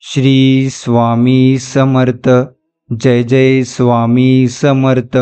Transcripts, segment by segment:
श्री स्वामी समर्थ. जय जय स्वामी समर्थ.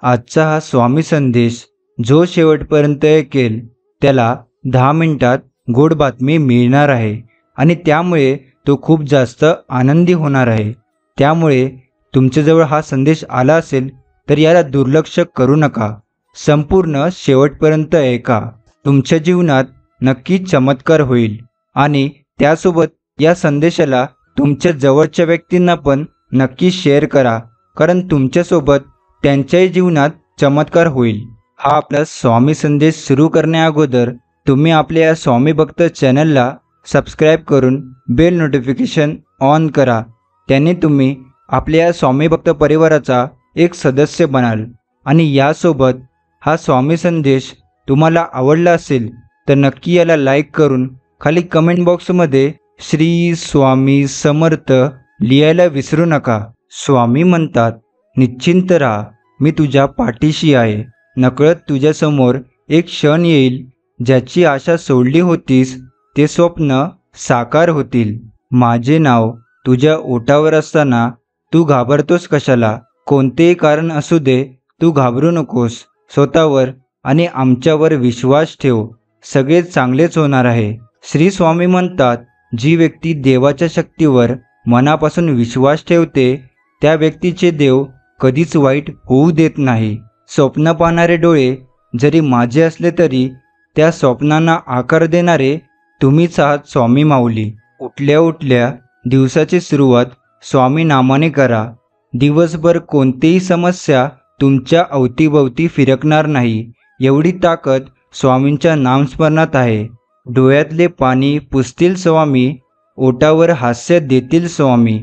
आजचा हा स्वामी संदेश जो शेवटपर्यंत ऐकेल त्याला 10 मिनिटात गोड बातमी मिळणार आहे आणि त्यामुळे तो खूप जास्त आनंदी होणार आहे. त्यामुळे तुमच्याजवळ हा संदेश आला असेल तर याला दुर्लक्ष करू नका. संपूर्ण शेवटपर्यंत ऐका. तुमच्या जीवनात नक्की चमत्कार होईल आणि त्यासोबत या संदेशाला तुमच्या जवळच्या व्यक्तींना पण नक्की शेअर करा, कारण तुमच्यासोबत त्यांच्याही जीवनात चमत्कार होईल. हा आपला स्वामी संदेश सुरू करण्याअगोदर तुम्ही आपल्या या स्वामी भक्त चॅनलला सबस्क्राईब करून बेल नोटिफिकेशन ऑन करा. त्याने तुम्ही आपल्या या स्वामी भक्त परिवाराचा एक सदस्य बनाल. आणि यासोबत हा स्वामी संदेश तुम्हाला आवडला असेल तर नक्की याला लाईक करून खाली कमेंट बॉक्समध्ये श्री स्वामी समर्थ लिहायला विसरू नका. स्वामी म्हणतात, निश्चिंत राहा, मी तुझ्या पाठीशी आहे. नकळत तुझ्यासमोर एक क्षण येईल ज्याची आशा सोडली होतीस ते स्वप्न साकार होतील. माझे नाव तुझ्या ओठावर असताना तू घाबरतोस कशाला? कोणतेही कारण असू दे, तू घाबरू नकोस. स्वतःवर आणि आमच्यावर विश्वास ठेव, सगळे चांगलेच होणार आहे. श्री स्वामी म्हणतात, जी व्यक्ती देवाच्या शक्तीवर मनापासून विश्वास ठेवते त्या व्यक्तीचे देव कधीच वाईट होऊ देत नाही. स्वप्न पाहणारे डोळे जरी माझे असले तरी त्या स्वप्नांना आकार देणारे तुम्हीच आहात स्वामी माऊली. उठल्या उठल्या दिवसाची सुरुवात स्वामी नामाने करा. दिवसभर कोणतीही समस्या तुमच्या अवतीभवती फिरकणार नाही, एवढी ताकद स्वामींच्या नामस्मरणात आहे. डोळ्यातले पाणी पुसतील स्वामी, ओठावर हास्य देतील स्वामी.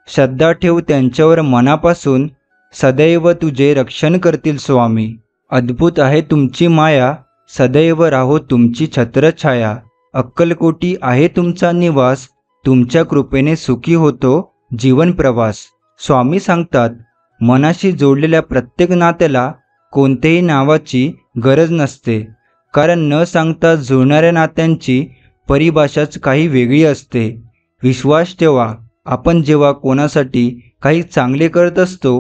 श्रद्धा ठेव त्यांच्यावर मनापासून, सदैव तुझे रक्षण करतील स्वामी. अद्भुत आहे तुमची माया, सदैव राहो तुमची छत्रछाया. अक्कलकोटी आहे तुमचा निवास, तुमच्या कृपेने सुखी होतो जीवन प्रवास. स्वामी सांगतात, मनाशी जोडलेल्या प्रत्येक नात्याला कोणत्याही नावाची गरज नसते, कारण न सांगता जुळणाऱ्या नात्यांची परिभाषाच काही वेगळी असते. विश्वास ठेवा, आपण जेव्हा कोणासाठी काही चांगले करत असतो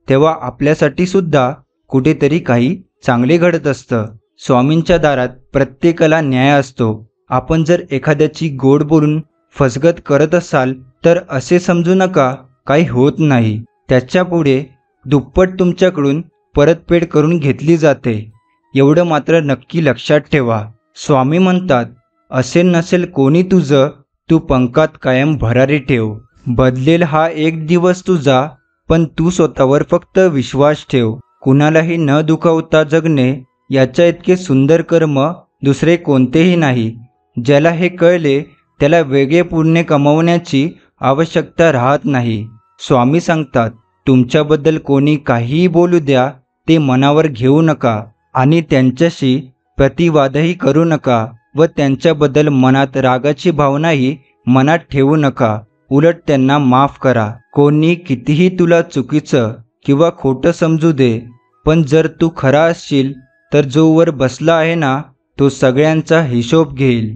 तेव्हा आपल्यासाठी सुद्धा कुठेतरी काही चांगले घडत असतं. स्वामींच्या दारात प्रत्येकाला न्याय असतो. आपण जर एखाद्याची गोड बोलून फसगत करत असाल तर असे समजू नका काही होत नाही. त्याच्यापुढे दुप्पट तुमच्याकडून परतफेड करून घेतली जाते, एवढं मात्र नक्की लक्षात ठेवा. स्वामी म्हणतात, असेल नसेल कोणी तुझं, तू पंखात कायम भरारी ठेव. बदलेल हा एक दिवस तुझा, पण तू स्वतःवर फक्त विश्वास ठेव. कुणालाही न दुखावता जगणे याच्या इतके सुंदर कर्म दुसरे कोणतेही नाही. ज्याला हे कळले त्याला वेगळे पुण्य कमवण्याची आवश्यकता राहत नाही. स्वामी सांगतात, तुमच्याबद्दल कोणी काहीही बोलू द्या, ते मनावर घेऊ नका आणि त्यांच्याशी प्रतिवादही करू नका व त्यांच्याबद्दल मनात रागाची भावनाही मनात ठेवू नका. उलट त्यांना माफ करा. कोणी कितीही तुला चुकीचं किंवा खोटं समजू दे, पण जर तू खरा असशील तर जो वर बसला आहे ना, तो सगळ्यांचा हिशोब घेईल.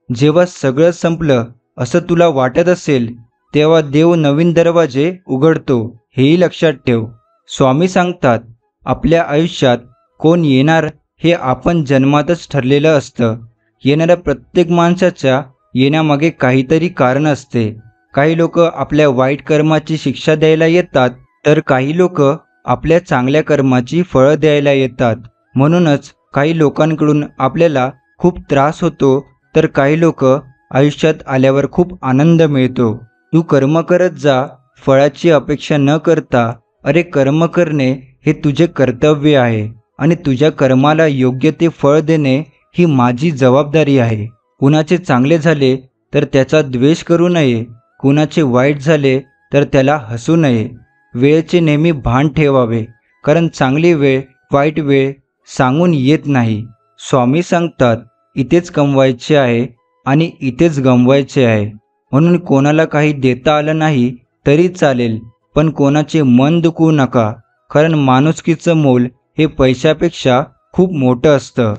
जेव्हा सगळं संपलं असं तुला वाटत असेल तेव्हा देव नवीन दरवाजे उघडतो, हेही लक्षात ठेव. स्वामी सांगतात, आपल्या आयुष्यात कोण येणार हे आपण जन्मातच ठरलेलं असतं. येणाऱ्या प्रत्येक माणसाच्या येण्यामागे काहीतरी कारण असते. काही लोक आपल्या वाईट कर्माची शिक्षा द्यायला येतात, तर काही लोक आपल्या चांगल्या कर्माची फळं द्यायला येतात. म्हणूनच काही लोकांकडून आपल्याला खूप त्रास होतो, तर काही लोक आयुष्यात आल्यावर खूप आनंद मिळतो. तू कर्म करत जा, फळाची अपेक्षा न करता. अरे, कर्म करणे हे तुझे कर्तव्य आहे आणि तुझ्या कर्माला योग्य ते फळ देणे ही माझी जबाबदारी आहे. कुणाचे चांगले झाले तर त्याचा द्वेष करू नये, कुणाचे वाईट झाले तर त्याला हसू नये. वेळेचे नेहमी भान ठेवावे, कारण चांगली वेळ वाईट वेळ सांगून येत नाही. स्वामी सांगतात, इथेच कमवायचे आहे आणि इथेच गमवायचे आहे. म्हणून कोणाला काही देता आलं नाही तरी चालेल, पण कोणाचे मन दुखवू नका, कारण माणुसकीचं मोल हे पैशापेक्षा खूप मोठं असतं.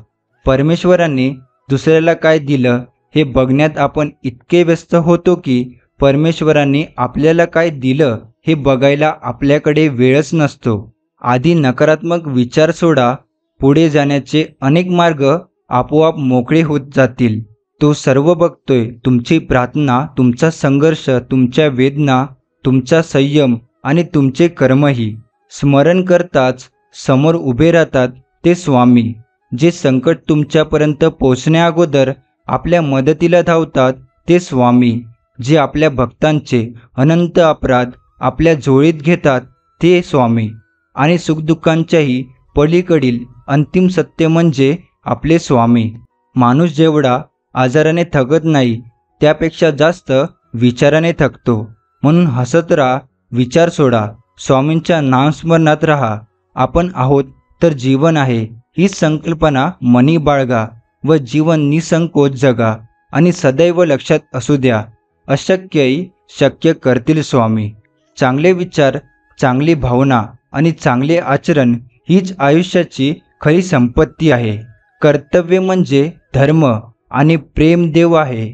परमेश्वरांनी दुसऱ्याला काय दिलं हे बघण्यात आपण इतके व्यस्त होतो की परमेश्वरांनी आपल्याला काय दिलं हे बघायला आपल्याकडे वेळच नसतो. आधी नकारात्मक विचार सोडा, पुढे जाण्याचे अनेक मार्ग आपोआप मोकळे होत जातील. तो सर्व बघतोय. तुमची प्रार्थना, तुमचा संघर्ष, तुमच्या वेदना, तुमचा संयम आणि तुमचे कर्मही. स्मरण करताच समोर उभे राहतात ते स्वामी, जे संकट तुमच्यापर्यंत पोचण्याअगोदर आपल्या मदतीला धावतात. ते स्वामी, जे आपल्या भक्तांचे अनंत अपराध आपल्या झोळीत घेतात. ते स्वामी, आणि सुखदुःखांच्याही पलीकडील अंतिम सत्य म्हणजे आपले स्वामी. माणूस जेवढा आजाराने थकत नाही, त्यापेक्षा जास्त विचाराने थकतो. म्हणून हसत राहा, विचार सोडा, स्वामींच्या नामस्मरणात राहा. आपण आहोत तर जीवन आहे ही संकल्पना मनी बाळगा व जीवन निसंकोच जगा. आणि सदैव लक्षात असू द्या, अशक्यही शक्य करतील स्वामी. चांगले विचार, चांगली भावना आणि चांगले आचरण हीच आयुष्याची खरी संपत्ती आहे. कर्तव्य म्हणजे धर्म आणि प्रेम देव आहे.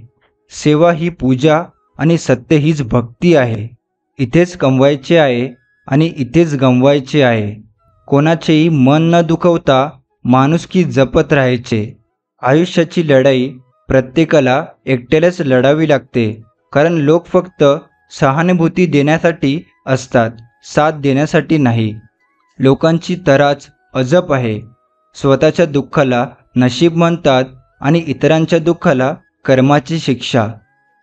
सेवा ही पूजा आणि सत्य हीच भक्ती आहे. इथेच कमवायचे आहे आणि इथेच गमवायचे आहे. कोणाचेही मन न दुखवता माणुसकी जपत राहायचे. आयुष्याची लढाई प्रत्येकाला एकट्यालाच लढावी लागते, कारण लोक फक्त सहानुभूती देण्यासाठी असतात, साथ देण्यासाठी नाही. लोकांची तराच अजब आहे. स्वतःच्या दुःखाला नशीब म्हणतात आणि इतरांच्या दुःखाला कर्माची शिक्षा.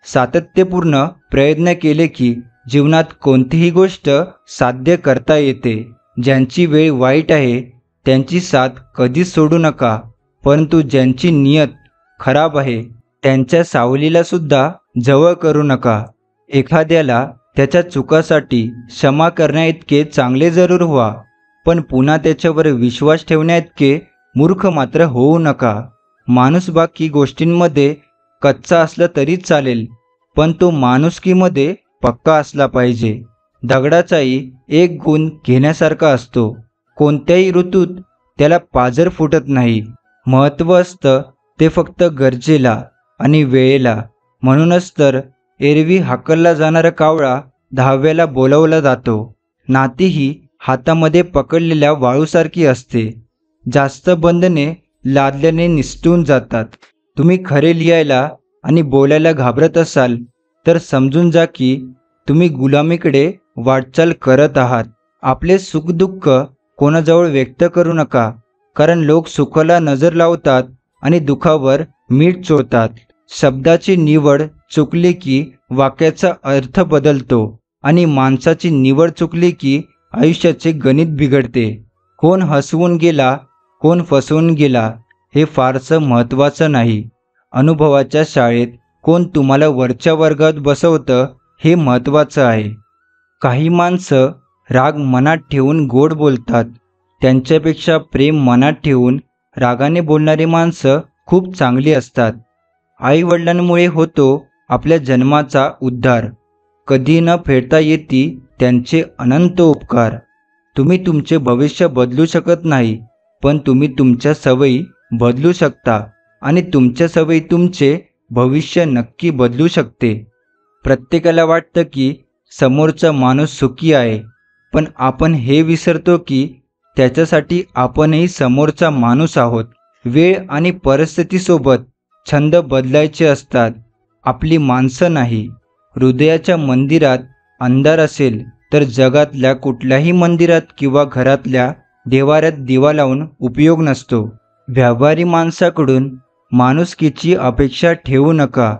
सातत्यपूर्ण प्रयत्न केले की जीवनात कोणतीही गोष्ट साध्य करता येते. ज्यांची वेळ वाईट आहे त्यांची साथ कधीच सोडू नका, परंतु ज्यांची नियत खराब आहे त्यांच्या सावलीला सुद्धा जवळ करू नका. एखाद्याला त्याच्या चुकासाठी क्षमा करण्याइतके चांगले जरूर व्हा, पण पुन्हा त्याच्यावर विश्वास ठेवण्याइतके मूर्ख मात्र होऊ नका. माणूस बाकी गोष्टींमध्ये कच्चा असला तरी चालेल, पण तो माणुसकीमध्ये पक्का असला पाहिजे. दगडाचाही एक गुण घेण्यासारखा असतो. कोणत्याही ऋतूत त्याला पाझर फुटत नाही. महत्त्व असतं ते फक्त गरजेला आणि वेळेला. म्हणूनच तर एरवी हाकलला जाणारा कावळा 10व्याला बोलावला जातो. नातीही हातामध्ये पकडलेल्या वाळूसारखी असते. जास्त बंधने लादल्याने निसटून जातात. तुम्ही खरे लिहायला आणि बोलायला घाबरत असाल तर समजून जा की तुम्ही गुलामीकडे वाटचाल करत आहात. आपले सुखदुःख कोणाजवळ व्यक्त करू नका, कारण लोक सुखाला नजर लावतात आणि दुःखावर मीठ चोळतात. शब्दाची निवड चुकली की वाक्याचा अर्थ बदलतो आणि माणसाची निवड चुकली की आयुष्याचे गणित बिघडते. कोण हसवून गेला, कोण फसवून गेला हे फारसं महत्त्वाचं नाही. अनुभवाच्या शाळेत कोण तुम्हाला वरच्या वर्गात बसवतं हे महत्त्वाचं आहे. काही माणसं राग मनात ठेवून गोड बोलतात, त्यांच्यापेक्षा प्रेम मनात ठेवून रागाने बोलणारी माणसं खूप चांगली असतात. आईवडिलांमुळे होतो आपल्या जन्माचा उद्धार. कधी न फेडता येती त्यांचे अनंत उपकार. तुम्ही तुमचे भविष्य बदलू शकत नाही, पण तुम्ही तुमच्या सवयी बदलू शकता आणि तुमच्या सवयी तुमचे भविष्य नक्की बदलू शकते. प्रत्येकाला वाटतं की समोरचा माणूस सुखी आहे, पण आपण हे विसरतो की त्याच्यासाठी आपणही समोरचा माणूस आहोत. वेळ आणि परिस्थितीसोबत छंद बदलायचे असतात, आपली माणसं नाही. हृदयाच्या मंदिरात अंधार असेल तर जगातल्या कुठल्याही मंदिरात किंवा घरातल्या देवाऱ्यात दिवा लावून उपयोग नसतो. व्यापारी माणसाकडून माणुसकीची अपेक्षा ठेवू नका,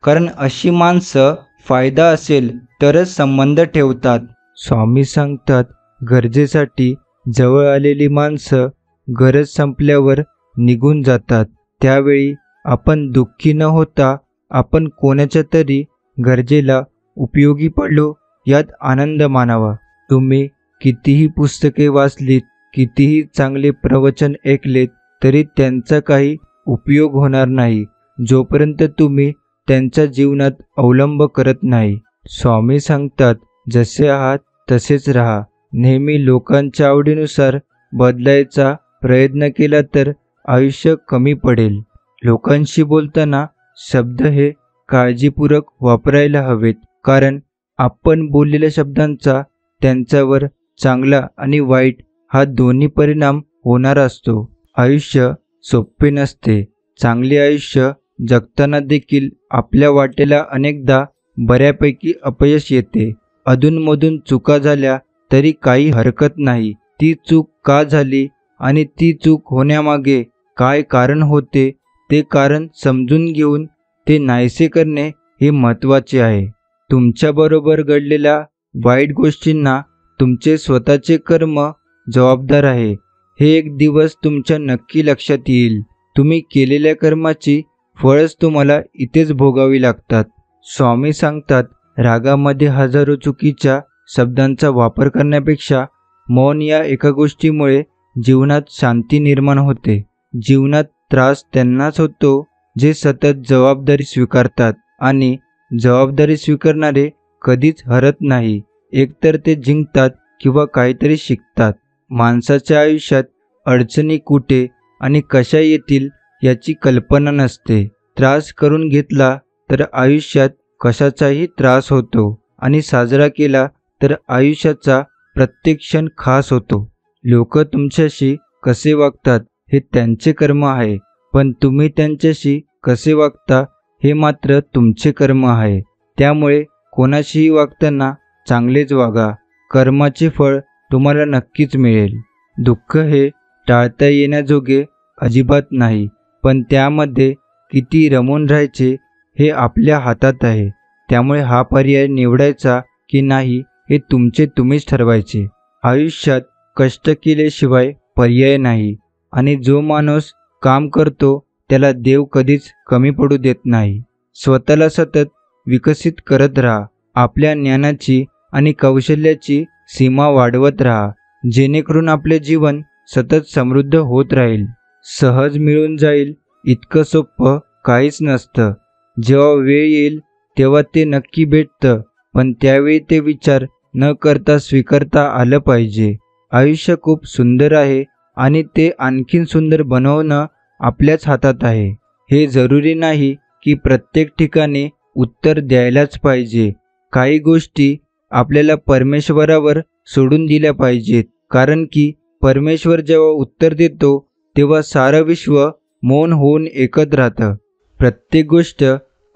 कारण अशी माणसं फायदा असेल तरच संबंध ठेवतात. स्वामी सांगतात, गरजेसाठी जवळ आलेली माणसं गरज संपल्यावर निघून जातात. त्यावेळी आपण दुःखी न होता आपण कोणाच्या तरी गरजेला उपयोगी पडलो यात आनंद मानावा. तुम्ही कितीही पुस्तके वाचलीत, कितीही चांगले प्रवचन ऐकलेत तरी त्यांचा काही उपयोग होणार नाही जोपर्यंत तुम्ही त्यांच्या जीवनात अवलंब करत नाही. स्वामी सांगतात, जसे आहात तसेच राहा. नेहमी लोकांच्या आवडीनुसार बदलायचा प्रयत्न केला तर आयुष्य कमी पडेल. लोकांशी बोलताना शब्द हे काळजीपूर्वक वापरायला हवेत, कारण आपण बोललेल्या शब्दांचा त्यांच्यावर चांगला आणि वाईट हा दोन्ही परिणाम होणार असतो. आयुष्य सोपे नसते. चांगले आयुष्य जगताना देखील आपल्या वाटेला अनेकदा बऱ्यापैकी अपयश येते. अधूनमधून चुका झाल्या तरी काही हरकत नाही. ती चूक का झाली आणि ती चूक होण्यामागे काय कारण होते ते कारण समजून घेऊन ते नाहीसे करणे हे महत्त्वाचे आहे. तुमच्याबरोबर घडलेल्या वाईट गोष्टींना तुमचे स्वतःचे कर्म जबाबदार आहे हे एक दिवस तुमच्या नक्की लक्षात येईल. तुम्ही केलेल्या कर्माची फळच तुम्हाला इथेच भोगावी लागतात. स्वामी सांगतात, रागामध्ये हजारो चुकीच्या शब्दांचा वापर करण्यापेक्षा मौन या एका गोष्टीमुळे जीवनात शांती निर्माण होते. जीवनात त्रास त्यांनाच होतो जे सतत जबाबदारी स्वीकारतात आणि जबाबदारी स्वीकारणारे कधीच हरत नाही. एकतर ते जिंकतात किंवा काहीतरी शिकतात. माणसाच्या आयुष्यात अडचणी कुठे आणि कशा येतील याची कल्पना नसते. त्रास करून घेतला तर आयुष्यात कशाचाही त्रास होतो आणि साजरा केला तर आयुष्याचा प्रत्येक क्षण खास होतो. लोक तुमच्याशी कसे वागतात हे त्यांचे कर्म आहे, पण तुम्ही त्यांच्याशी कसे वागता हे मात्र तुमचे कर्म आहे. त्यामुळे कोणाशीही वागताना चांगलेच वागा. कर्माचे फळ तुम्हाला नक्कीच मिळेल. दुःख हे टाळता येण्याजोगे अजिबात नाही, पण त्यामध्ये किती रमून राहायचे हे आपल्या हातात आहे. त्यामुळे हा पर्याय निवडायचा की नाही हे तुम्हीच ठरवायचे. आयुष्यात कष्ट केल्याशिवाय पर्याय नाही आणि जो माणूस काम करतो त्याला देव कधीच कमी पडू देत नाही. स्वतःला सतत विकसित करत राहा. आपल्या ज्ञानाची आणि कौशल्याची सीमा वाढवत राहा, जेणेकरून आपले जीवन सतत समृद्ध होत राहील. सहज मिळून जाईल इतकं सोपं काहीच नसतं. जेव्हा वेळ येईल तेव्हा ते नक्की भेटतं, पण त्यावेळी ते विचार न करता स्वीकारता आलं पाहिजे. आयुष्य खूप सुंदर आहे आणि ते आणखीन सुंदर बनवणं आपल्याच हातात आहे. हे जरुरी नाही की प्रत्येक ठिकाणी उत्तर द्यायलाच पाहिजे. काही गोष्टी आपल्याला परमेश्वरावर सोडून दिल्या पाहिजेत, कारण की परमेश्वर जेव्हा उत्तर देतो तेव्हा सारं विश्व मौन होऊन ऐकत राहतं. प्रत्येक गोष्ट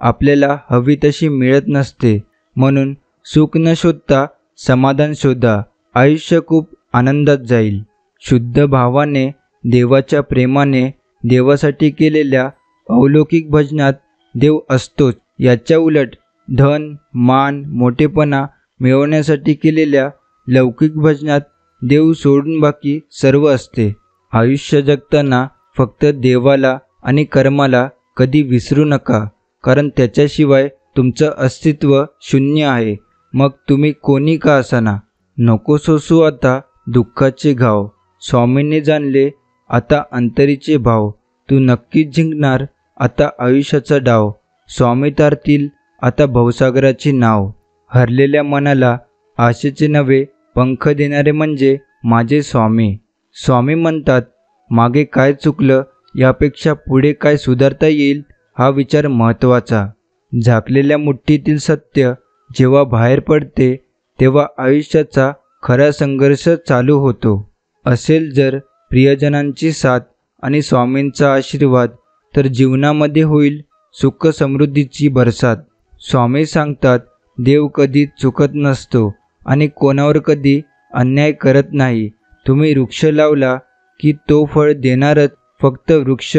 आपल्याला हवी तशी मिळत नसते, म्हणून सुख न शोधता समाधान शोधा. आयुष्य खूप आनंदात जाईल. शुद्ध भावाने, देवाच्या प्रेमाने, देवासाठी केलेल्या अलौकिक भजनात देव असतोच. याच्या उलट धन, मान, मोठेपणा मिळवण्यासाठी केलेल्या लौकिक भजनात देव सोडून बाकी सर्व असते. आयुष्य जगताना फक्त देवाला आणि कर्माला कधी विसरू नका, कारण त्याच्याशिवाय तुमचं अस्तित्व शून्य आहे. मग तुम्ही कोणी का असाना. नको सोसू आता दुःखाचे घाव. स्वामींनी जाणले आता अंतरीचे भाव. तू नक्कीच जिंकणार आता आयुष्याचा डाव. स्वामी तारतील आता भवसागराची नाव. हरलेल्या मनाला आशेचे नवे पंख देणारे म्हणजे माझे स्वामी. स्वामी म्हणतात, मागे काय चुकलं यापेक्षा पुढे काय सुधारता येईल हा विचार महत्त्वाचा. झाकलेल्या मुठ्ठीतील सत्य जेव्हा बाहेर पडते तेव्हा आयुष्याचा खरा संघर्ष चालू होतो. असेल जर प्रियजनांची साथ आणि स्वामींचा आशीर्वाद तर जीवनामध्ये होईल सुख समृद्धीची बरसात. स्वामी सांगतात, देव कधी चुकत नसतो आणि कोणावर कधी अन्याय करत नाही. तुम्ही वृक्ष लावला की तो फळ देणारच. फक्त वृक्ष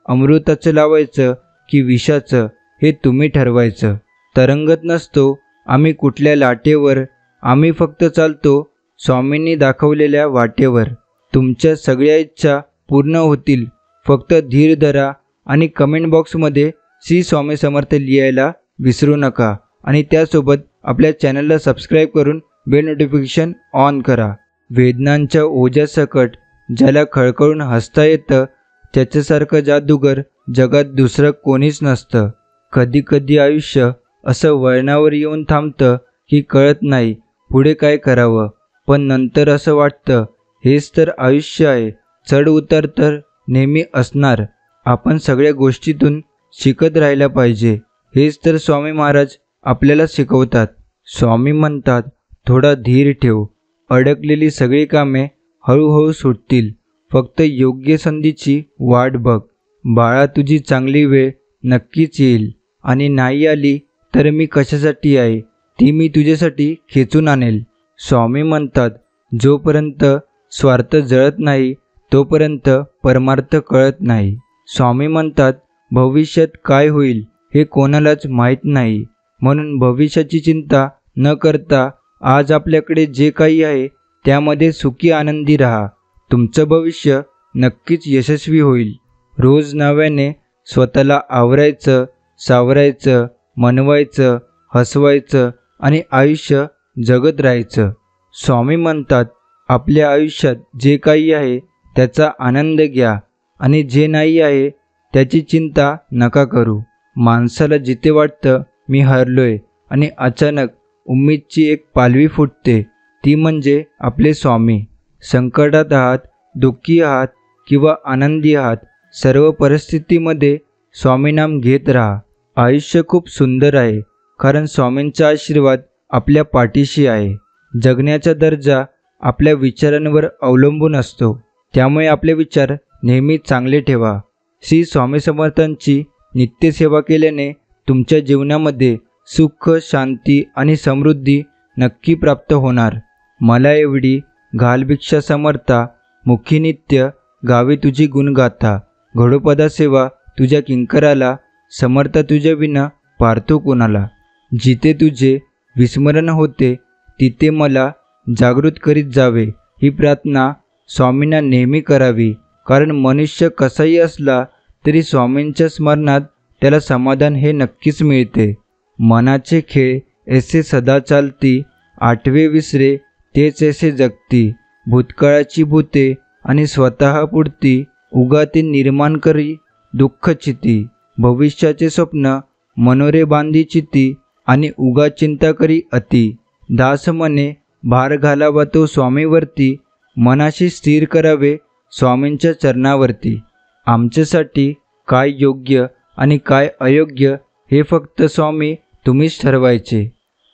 अमृताचं लावायचं की विषाचं हे तुम्ही ठरवायचं. तरंगत नसतो आम्ही कुठल्या लाटेवर, आम्ही फक्त चालतो स्वामींनी दाखवलेल्या वाटेवर. तुमच्या सगळ्या इच्छा पूर्ण होतील. फक्त धीर धरा आणि कमेंट बॉक्समध्ये श्री स्वामी समर्थ लिहायला विसरू नका आणि त्यासोबत आपल्या चॅनलला सबस्क्राईब करून बेल नोटिफिकेशन ऑन करा. वेदनांच्या ओझ्यासकट ज्याला खळखळून हसता येतं त्याच्यासारखं जादूगर जगात दुसरं कोणीच नसतं. कधी कधी आयुष्य असं वळणावर येऊन थांबतं की कळत नाही पुढे काय करावं, पण नंतर असं वाटतं हेच तर आयुष्य आहे. चढ उतार तर नेहमी असणार. आपण सगळ्या गोष्टीतून शिकत राहायला पाहिजे. हेच तर स्वामी महाराज आपल्याला शिकवतात. स्वामी म्हणतात, थोडा धीर ठेव, अडकलेली सगळी कामे हळूहळू सुटतील, फक्त योग्य संधीची वाट बघ. बाळा, तुझी चांगली वेळ नक्कीच येईल आणि नाही आली तर मी कशासाठी आहे ती मी तुझ्यासाठी खेचून आणेल. स्वामी म्हणतात, जोपर्यंत स्वार्थ जळत नाही तोपर्यंत परमार्थ कळत नाही. स्वामी म्हणतात, भविष्यात काय होईल हे कोणालाच माहीत नाही, म्हणून भविष्याची चिंता न करता आज आपल्याकडे जे काही आहे त्यामध्ये सुखी आनंदी राहा. तुमचं भविष्य नक्कीच यशस्वी होईल. रोज नव्याने स्वतःला आवरायचं, सावरायचं, मनवायचं, हसवायचं आणि आयुष्य जगत राहायचं. स्वामी म्हणतात, आपल्या आयुष्यात जे काही आहे त्याचा आनंद घ्या आणि जे नाही आहे त्याची चिंता नका करू. माणसाला जिथे वाटतं मी हरलोय आणि अचानक उम्मीदची एक पालवी फुटते, ती म्हणजे आपले स्वामी. संकटात आहात, दुःखी आहात किंवा आनंदी आहात, सर्व परिस्थितीमध्ये स्वामीनाम घेत राहा. आयुष्य खूप सुंदर आहे, कारण स्वामींचा आशीर्वाद आपल्या पाठीशी आहे. जगण्याचा दर्जा आपल्या विचारांवर अवलंबून असतो, त्यामुळे आपले विचार नेहमी चांगले ठेवा. श्री स्वामी समर्थांची नित्यसेवा केल्याने तुमच्या जीवनामध्ये सुख, शांती आणि समृद्धी नक्की प्राप्त होणार. मला एवढी घालभिक्षा समर्था, मुखी नित्य गावी तुझी गुणगाथा. घडोपदा सेवा तुझ्या किंकराला, समर्थ तुझ्या विना पार्थो कोणाला. जिथे तुझे विस्मरण होते तिथे मला जागृत करीत जावे, ही प्रार्थना स्वामींना नेहमी करावी. कारण मनुष्य कसाही असला तरी स्वामींच्या स्मरणात त्याला समाधान हे नक्कीच मिळते. मनाचे खेळ ऐसे सदा चालती, आठवे विसरे तेच ऐसे जगती. भूतकाळाची भूते आणि स्वतः पुढती, उगा ते निर्माण करी दुःख चिती. भविष्याचे स्वप्न मनोरे बांधी चिती, आणि उगा चिंता करी अति. दास मने भार घालावा तो स्वामीवरती, मनाशी स्थिर करावे स्वामींच्या चरणावरती. आमच्यासाठी काय योग्य आणि काय अयोग्य हे फक्त स्वामी तुम्हीच ठरवायचे.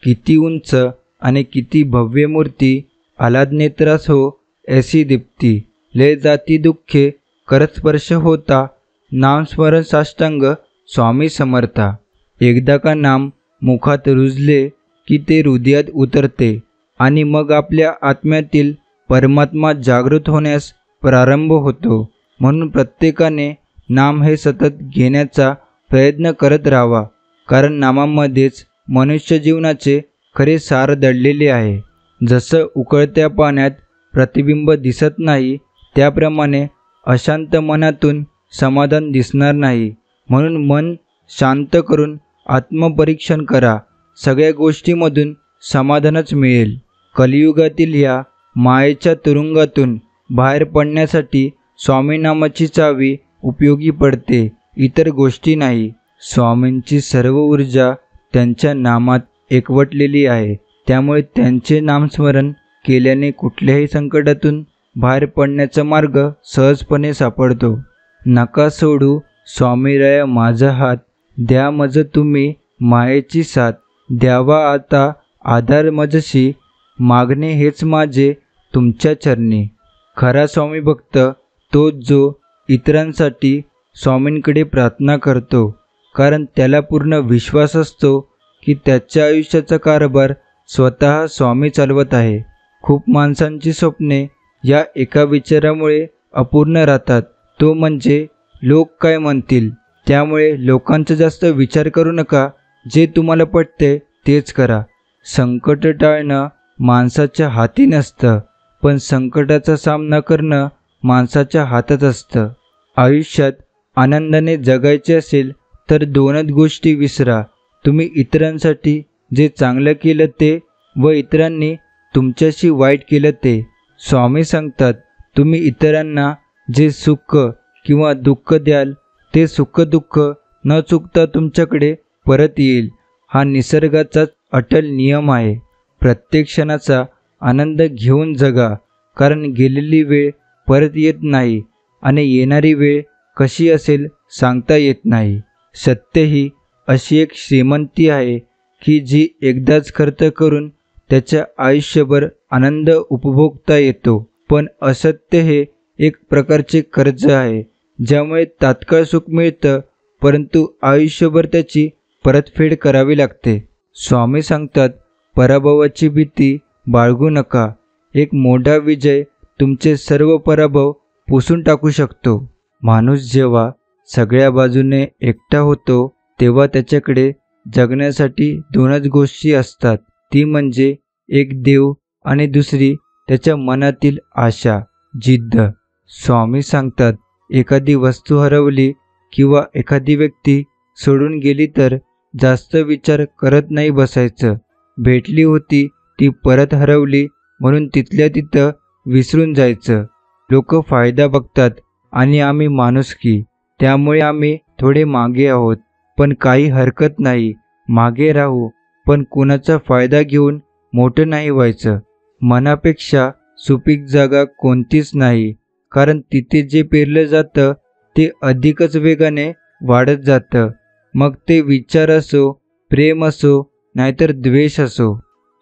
किती उंच आणि किती भव्य मूर्ती, आलाद नेत्रास हो ऐसी दीप्ती. लय जाती दुःखे करत स्पर्श होता, नाम स्मरण साष्टांग स्वामी समर्था. एकदा का नाम मुखात रुजले की ते हृदयात उतरते आणि मग आपल्या आत्म्यातील परमात्मा जागृत होण्यास प्रारंभ होतो. म्हणून प्रत्येकाने नाम हे सतत घेण्याचा प्रयत्न करत राहावा, कारण नामामध्येच मनुष्य जीवनाचे खरे सार दडलेले आहे. जसं उकळत्या पाण्यात प्रतिबिंब दिसत नाही, त्याप्रमाणे अशांत मनातून समाधान दिसणार नाही. म्हणून मन शांत करून आत्मपरीक्षण करा, सगळ्या गोष्टींमधून समाधानच मिळेल. कलियुगातील ह्या मायेच्या तुरुंगातून बाहेर पडण्यासाठी स्वामीनामाची चावी उपयोगी पडते, इतर गोष्टी नाही. स्वामींची सर्व ऊर्जा त्यांच्या नामात एकवटलेली आहे, त्यामुळे त्यांचे नामस्मरण केल्याने कुठल्याही संकटातून बाहेर पडण्याचा मार्ग सहजपणे सापडतो. नका सोडू स्वामीराया माझा हात, द्या मज तुम्ही मायेची साथ. द्यावा आता आधार मजशी, मागणे हेच माझे तुमच्या चरणी. खरा स्वामी भक्त तोच जो इतरांसाठी स्वामींकडे प्रार्थना करतो, कारण त्याला पूर्ण विश्वास असतो की त्याच्या आयुष्याचा कारभार स्वतः स्वामी चालवत आहे. खूप माणसांची स्वप्ने या एका विचारामुळे अपूर्ण राहतात, तो म्हणजे लोक काय म्हणतील. त्यामुळे लोकांचा जास्त विचार करू नका, जे तुम्हाला पटते तेच करा. संकट टाळणं माणसाच्या हाती नसतं, पण संकटाचा सामना करणं माणसाच्या हातात असतं. आयुष्यात आनंदाने जगायचे असेल तर दोनच गोष्टी विसरा, तुम्ही इतरांसाठी जे चांगलं केलं ते व इतरांनी तुमच्याशी वाईट केलं ते. स्वामी सांगतात, तुम्ही इतरांना जे सुख किंवा दुःख द्याल ते सुख दुःख न चुकता तुमच्याकडे परत येईल. हा निसर्गाचा अटल नियम आहे. प्रत्येक क्षणाचा आनंद घेऊन जगा, कारण गेलेली वेळ परत येत नाही आणि येणारी वेळ कशी असेल सांगता येत नाही. सत्य ही अशी एक श्रीमंती आहे की जी एकदाच खर्च करून त्याच्या आयुष्यभर आनंद उपभोगता येतो, पण असत्य हे एक प्रकारचे कर्ज आहे, ज्यामुळे तात्काळ सुख मिळतं परंतु आयुष्यभर त्याची परतफेड करावी लागते. स्वामी सांगतात, पराभवाची भीती बाळगू नका. एक मोठा विजय तुमचे सर्व पराभव पुसून टाकू शकतो. माणूस जेव्हा सगळ्या बाजूने एकटा होतो तेव्हा त्याच्याकडे जगण्यासाठी दोनच गोष्टी असतात, ती म्हणजे एक देव आणि दुसरी त्याच्या मनातील आशा, जिद्द. स्वामी सांगतात, एखादी वस्तू हरवली किंवा एखादी व्यक्ती सोडून गेली तर जास्त विचार करत नाही बसायचं. भेटली होती ती परत हरवली म्हणून तिथल्या तिथं विसरून जायचं. लोक फायदा बघतात आणि आम्ही माणुसकी, त्यामुळे आम्ही थोडे मागे आहोत. पण काही हरकत नाही, मागे राहू, पण कुणाचा फायदा घेऊन मोठं नाही व्हायचं. मनापेक्षा सुपीक जागा कोणतीच नाही, कारण तिथे जे पेरलं जातं ते अधिकच वेगाने वाढत जातं. मग ते विचार असो, प्रेम असो, नाहीतर द्वेष असो.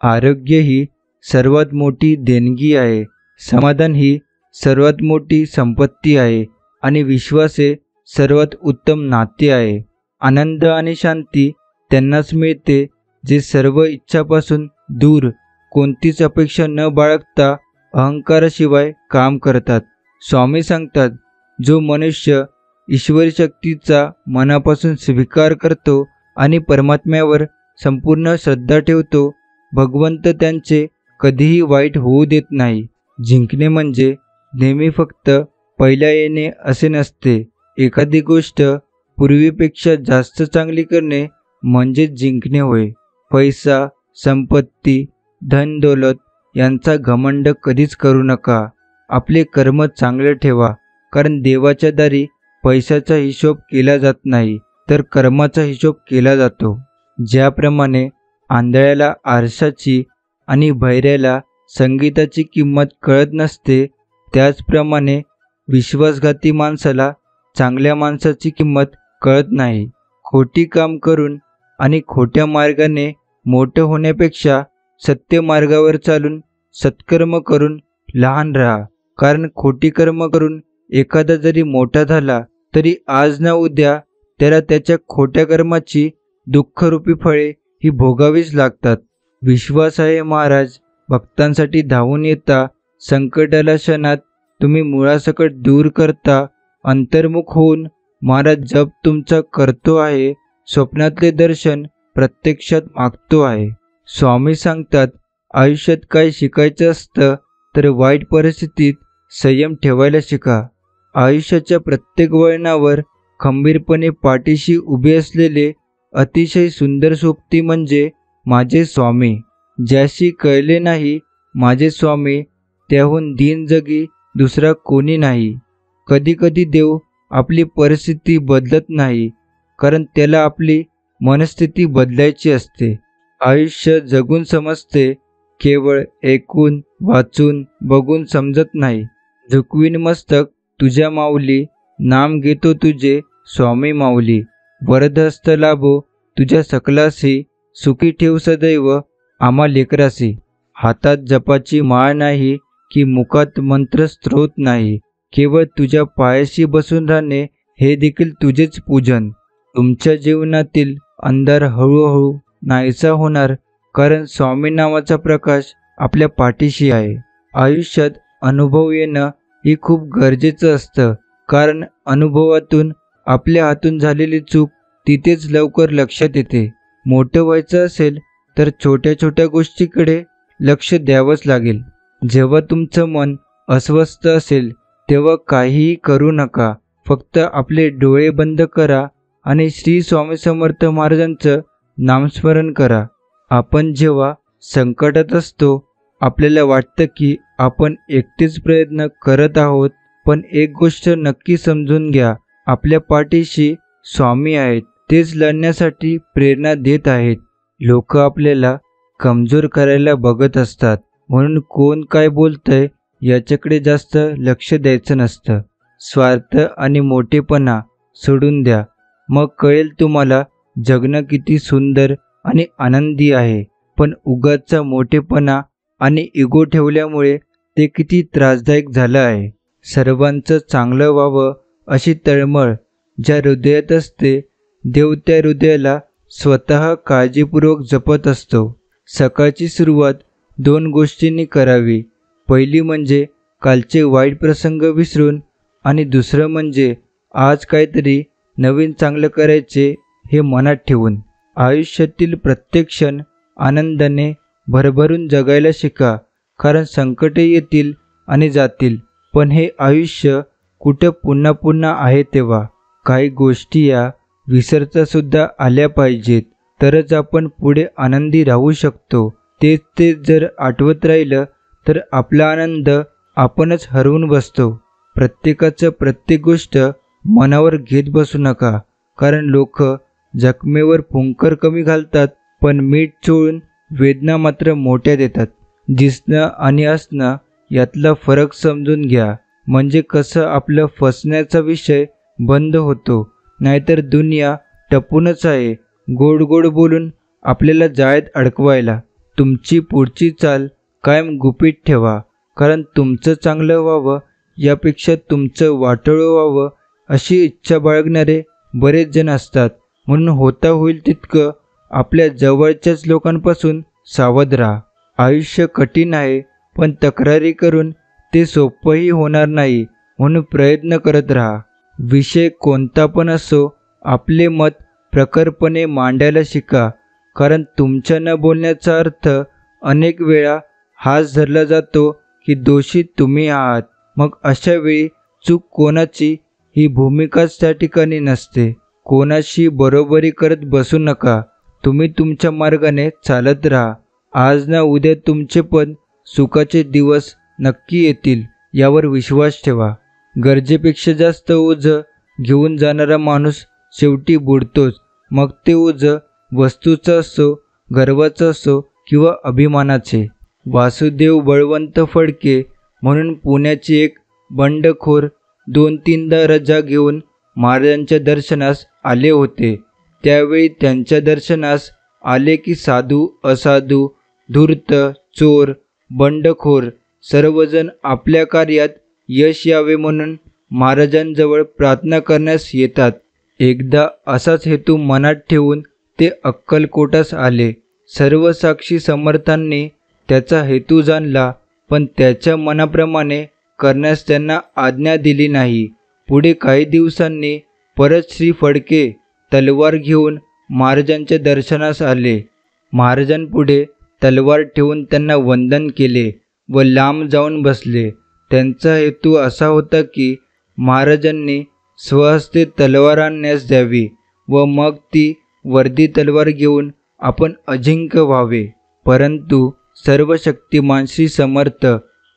आरोग्य ही सर्वात मोठी देणगी आहे, समाधान ही सर्वात मोठी संपत्ती आहे आणि विश्वास हे सर्वात उत्तम नाते आहे. आनंद आणि शांती त्यांनाच मिळते जे सर्व इच्छापासून दूर, कोणतीच अपेक्षा न बाळगता अहंकाराशिवाय काम करतात. स्वामी सांगतात, जो मनुष्य ईश्वरी शक्तीचा मनापासून स्वीकार करतो आणि परमात्म्यावर संपूर्ण श्रद्धा ठेवतो, भगवंत त्यांचे कधीही वाईट होऊ देत नाही. जिंकणे म्हणजे नेहमी फक्त पहिल्या येणे असे नसते. एखादी गोष्ट पूर्वीपेक्षा जास्त चांगली करणे म्हणजे जिंकणे होय. पैसा, संपत्ती, धन दौलत यांचा घमंड कधीच करू नका. आपले कर्म चांगले ठेवा, कारण देवाच्या दारी पैशाचा हिशोब केला जात नाही, तर कर्माचा हिशोब केला जातो. ज्याप्रमाणे आंधळ्याला आरशाची आणि बहिऱ्याला संगीताची किंमत कळत नसते, त्याचप्रमाणे विश्वासघाती माणसाला चांगल्या माणसाची किंमत कळत नाही. खोटी काम करून आणि खोट्या मार्गाने मोठं होण्यापेक्षा सत्य मार्गावर चालून सत्कर्म करून लहान राहा. कारण खोटी कर्म करून एखादा जरी मोठा झाला तरी आज ना उद्या त्याला त्याच्या खोट्या कर्माची दुःखरूपी फळे ही भोगावीच लागतात. विश्वास आहे महाराज, भक्तांसाठी धावून येता, संकटाला क्षणात तुम्ही मुळासकट दूर करता. अंतर्मुख होऊन महाराज जप तुमचा करतो आहे, स्वप्नातले दर्शन प्रत्यक्षात मागतो आहे. स्वामी सांगतात, आयुष्यात काय शिकायचं असतं तर वाईट परिस्थितीत संयम ठेवायला शिका. आयुष्याच्या प्रत्येक वळणावर खंबीरपणे पाठीशी उभे असलेले अतिशय सुंदर सोबती म्हणजे माझे स्वामी. ज्याशी कळले नाही माझे स्वामी, त्याहून दीन जगी दुसरा कोणी नाही. कधी कधी देव आपली परिस्थिती बदलत नाही, कारण त्याला आपली मनस्थिती बदलायची असते. आयुष्य जगून समजते, केवळ ऐकून, वाचून, बघून समजत नाही. झुकवीन मस्तक तुझ्या माऊली, नाम घेतो तुझे स्वामी माऊली. वरदहस्त लाभो तुझ्या सकलासी, सुखी ठेव सदैव आम्हा लेकरासी. हातात जपाची माळ नाही की मुखात मंत्र स्त्रोत नाही, केवळ तुझ्या पायाशी बसून राहणे हे देखील तुझेच पूजन. तुमच्या जीवनातील अंधार हळूहळू नाहीसा होणार, कारण स्वामी नावाचा प्रकाश आपल्या पाठीशी आहे. आयुष्यात अनुभव येणं ही खूप गरजेचं असतं, कारण अनुभवातून आपल्या हातून झालेली चूक तिथेच लवकर लक्षात येते. मोठं व्हायचं असेल तर छोट्या छोट्या गोष्टीकडे लक्ष द्यावंच लागेल. जेव्हा तुमचं मन अस्वस्थ असेल तेव्हा काहीही करू नका, फक्त आपले डोळे बंद करा आणि श्री स्वामी समर्थ महाराजांचं नामस्मरण करा. आपण जेव्हा संकटात असतो आपल्याला वाटतं की आपण एकटेच प्रयत्न करत आहोत, पण एक गोष्ट नक्की समजून घ्या, आपल्या पाठीशी स्वामी आहेत. तेच लढण्यासाठी प्रेरणा देत आहेत. लोक आपल्याला कमजोर करायला बघत असतात, म्हणून कोण काय बोलतंय याच्याकडे जास्त लक्ष द्यायचं नसतं. स्वार्थ आणि मोठेपणा सोडून द्या, मग कळेल तुम्हाला जगणं किती सुंदर आणि आनंदी आहे, पण उगाचचा मोठेपणा आणि इगो ठेवल्यामुळे ते किती त्रासदायक झालं आहे. सर्वांचं चांगलं व्हावं अशी तळमळ ज्या हृदयात असते, देव त्या हृदयाला स्वतः काळजीपूर्वक जपत असतो. सकाळची सुरुवात 2 गोष्टींनी करावी. पहिली म्हणजे कालचे वाईट प्रसंग विसरून आणि दुसरं म्हणजे आज काहीतरी नवीन चांगलं करायचे हे मनात ठेवून. आयुष्यातील प्रत्येक क्षण आनंदाने भरभरून जगायला शिका, कारण संकटे येतील आणि जातील, पण हे आयुष्य कुठं पुन्हा पुन्हा आहे तेव्हा. काही गोष्टी या विसरता सुद्धा आल्या पाहिजेत, तरच आपण पुढे आनंदी राहू शकतो. तेच जर आठवत राहिलं तर आपला आनंद आपणच हरवून बसतो. प्रत्येकाचं प्रत्येक गोष्ट मनावर घेत बसू नका, कारण लोक जखमेवर फुंकर कमी घालतात, पण मीठ चोळून वेदना मात्र मोठ्या देतात. दिसणं आणि असणं यातला फरक समजून घ्या, म्हणजे कसं आपलं फसण्याचा विषय बंद होतो. नाहीतर दुनिया टपूनच आहे गोड गोड बोलून आपल्याला जाळ्यात अडकवायला. तुमची पुढची चाल कायम गुपित ठेवा, कारण तुमचं चांगलं व्हावं यापेक्षा तुमचं वाटोळं व्हावं अशी इच्छा बाळगणारे बरेच जण असतात. म्हणून होता होईल तितकं आपल्या जवळच्याच लोकांपासून सावध राहा. आयुष्य कठीण आहे, पण तक्रारी करून ते सोपंही होणार नाही, म्हणून प्रयत्न करत राहा. विषय कोणता पण असो, आपले मत प्रखरपणे मांडायला शिका, कारण तुमच्या न बोलण्याचा अर्थ अनेक वेळा हाच धरला जातो की दोषी तुम्ही आहात. मग अशा वेळी चूक कोणाची ही भूमिकाच त्या ठिकाणी नसते. कोणाशी बरोबरी करत बसू नका. तुम्ही तुमच्या मार्गाने चालत राहा. आज ना उद्या तुमचे पण सुखाचे दिवस नक्की येतील, यावर विश्वास ठेवा. गरजेपेक्षा जास्त ओझं घेऊन जाणारा माणूस शेवटी बुडतोच. मग ते ओझं वस्तूचं असो, गर्वाचं असो किंवा अभिमानाचे. वासुदेव बळवंत फडके म्हणून पुण्याचे एक बंडखोर 2-3दा रजा घेऊन महाराजांच्या दर्शनास आले होते. त्यावेळी त्यांच्या दर्शनास आले की साधू, असाधू, धूर्त, चोर, बंडखोर सर्वजण आपल्या कार्यात यश यावे म्हणून महाराजांजवळ प्रार्थना करण्यास येतात. एकदा असाच हेतू मनात ठेवून ते अक्कलकोटास आले. सर्व साक्षी समर्थांनी त्याचा हेतू जाणला, पण त्याच्या मनाप्रमाणे करण्यास त्यांना आज्ञा दिली नाही. पुढे काही दिवसांनी परत श्री फडके तलवार घेऊन महाराजांच्या दर्शनास आले. महाराजांपुढे तलवार ठेवून त्यांना वंदन केले व लांब जाऊन बसले. त्यांचा हेतू असा होता की महाराजांनी स्वहस्ते तलवार आणण्यास द्यावी व मग ती वर्दी तलवार घेऊन आपण अजिंक्य व्हावे. परंतु सर्व शक्तिमान श्री समर्थ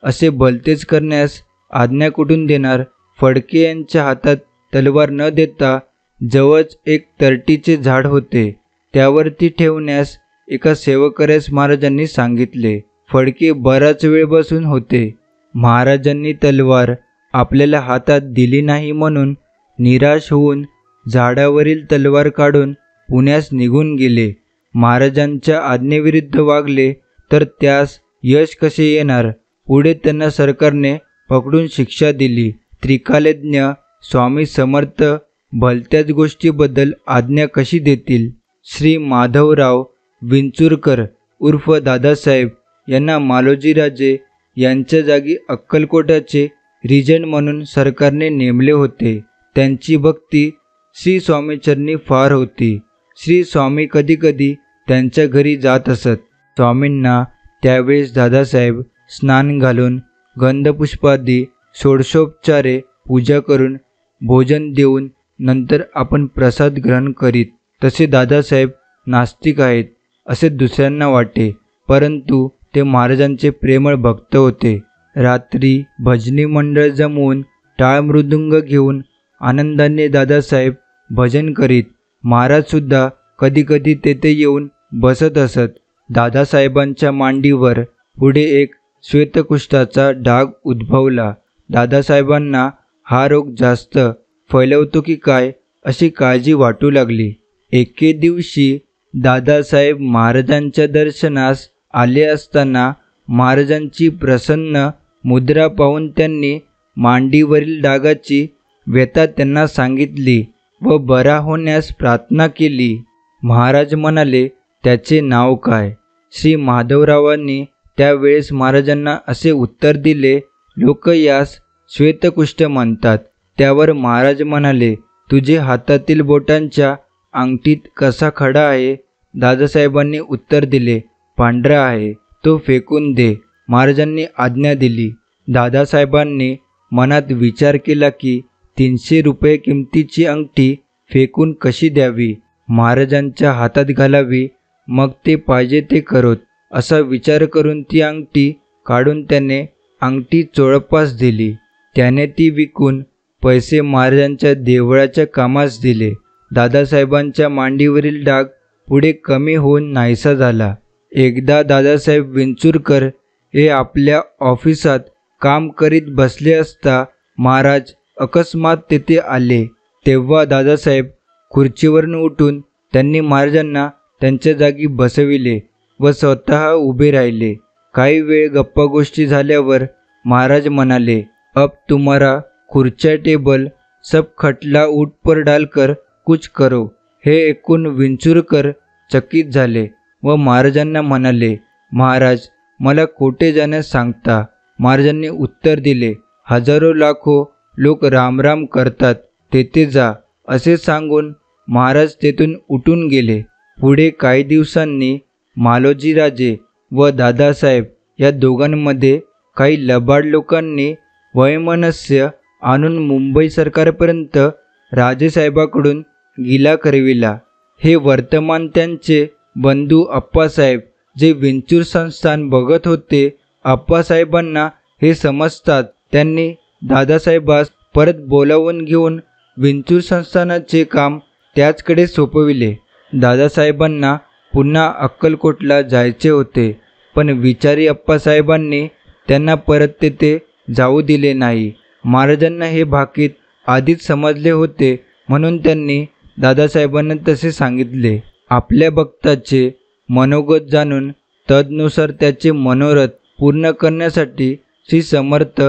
असे भलतेच करण्यास आज्ञा कुठून देणार. फडके यांच्या हातात तलवार न देता जवळच एक तरटीचे झाड होते, त्यावरती ठेवण्यास एका सेवकऱ्यास महाराजांनी सांगितले. फडके बराच वेळ बसून होते. महाराजांनी तलवार आपल्याला हातात दिली नाही म्हणून निराश होऊन झाडावरील तलवार काढून पुण्यास निघून गेले. महाराजांच्या आज्ञेविरुद्ध वागले तर त्यास यश कसे येणार. पुढे त्यांना सरकारने पकडून शिक्षा दिली. त्रिकालज्ञ स्वामी समर्थ भलत्याच गोष्टीबद्दल आज्ञा कशी देतील. श्री माधवराव विंचुरकर उर्फ दादासाहेब यांना मालोजीराजे यांच्या जागी अक्कलकोटाचे रिजंट म्हणून सरकारने नेमले होते. त्यांची भक्ती श्री स्वामीचरणी फार होती. श्री स्वामी कधीकधी त्यांच्या घरी जात असत. स्वामींना त्यावेळेस दादासाहेब स्नान घालून गंधपुष्पादी षोडशोपचारे पूजा करून भोजन देऊन नंतर आपण प्रसाद ग्रहण करीत. तसे दादासाहेब नास्तिक आहेत असे दुसऱ्यांना वाटे, परंतु ते महाराजांचे प्रेमळ भक्त होते. रात्री भजनी मंडळ जमवून टाळ मृदुंग घेऊन आनंदाने दादासाहेब भजन करीत. महाराजसुद्धा कधीकधी तेथे येऊन बसत असत. दादासाहेबांच्या मांडीवर पुढे एक श्वेतकुष्ठाचा डाग उद्भवला. दादासाहेबांना हा रोग जास्त फैलवतो की काय अशी काळजी वाटू लागली. एके दिवशी दादासाहेब महाराजांच्या दर्शनास आले असताना महाराजांची प्रसन्न मुद्रा पाहून त्यांनी मांडीवरील डागाची व्यथा त्यांना सांगितली व बरा होण्यास प्रार्थना केली. महाराज म्हणाले, त्याचे नाव काय? श्री माधवरावांनी त्यावेळेस महाराजांना असे उत्तर दिले, लोक यास श्वेतकुष्ठ म्हणतात. त्यावर महाराज म्हणाले, तुझे हातातील बोटांच्या अंगठीत कसा खडा आहे? दादासाहेबांनी उत्तर दिले, पांढरा आहे, तो फेकून दे. महाराजांनी आज्ञा दिली. दादासाहेबांनी मनात विचार केला की 300 रुपये किमतीची अंगठी फेकून कशी द्यावी, महाराजांच्या हातात घालावी, मग ते पाहिजे ते करोत असा विचार करून ती अंगठी काढून त्याने अंगठी चोळप्पास दिली. त्याने ती विकून पैसे महाराजांच्या देवळाच्या कामास दिले. दादासाहेबांच्या मांडीवरील डाग पुढे कमी होऊन नाहीसा झाला. एकदा दादासाहेब विंचुरकर हे आपल्या ऑफिसात काम करीत बसले असता महाराज अकस्मात तेथे आले. तेव्हा दादासाहेब खुर्चीवरून उठून त्यांनी महाराजांना त्यांच्या जागी बसविले व स्वतः उभे राहिले. काही वेळ गप्पा गोष्टी झाल्यावर महाराज म्हणाले, अब तुम्हारा खुर्च्या टेबल सब खटला उठ पर डालकर कुछ करो. हे ऐकून विंचुरकर चकित झाले व महाराजांना म्हणाले, महाराज मला कोठे जाण्यास सांगता? महाराजांनी उत्तर दिले, हजारो लाखो लोक रामराम करतात, तेथे जा. असे सांगून महाराज तेथून उठून गेले. पुढे काही दिवसांनी मालोजीराजे व दादासाहेब या दोघांमध्ये काही लबाड लोकांनी वैमनस्य आणून मुंबई सरकारपर्यंत राजेसाहेबाकडून गिला करविला. हे वर्तमान त्यांचे बंधू अप्पासाहेब जे विंचूर संस्थान बघत होते. अप्पासाहेबांना हे समजतात त्यांनी दादासाहेबास परत बोलावून घेऊन विंचूर संस्थानाचे काम त्याचकडे सोपविले. दादासाहेबांना पुन्हा अक्कलकोटला जायचे होते, पण विचारी अप्पासाहेबांनी त्यांना परत तेथे जाऊ दिले नाही. महाराजांना हे भाकीत आधीच समजले होते म्हणून त्यांनी दादासाहेबांना तसे सांगितले. आपल्या भक्ताचे मनोगत जाणून तदनुसार त्याचे मनोरथ पूर्ण करण्यासाठी श्री समर्थ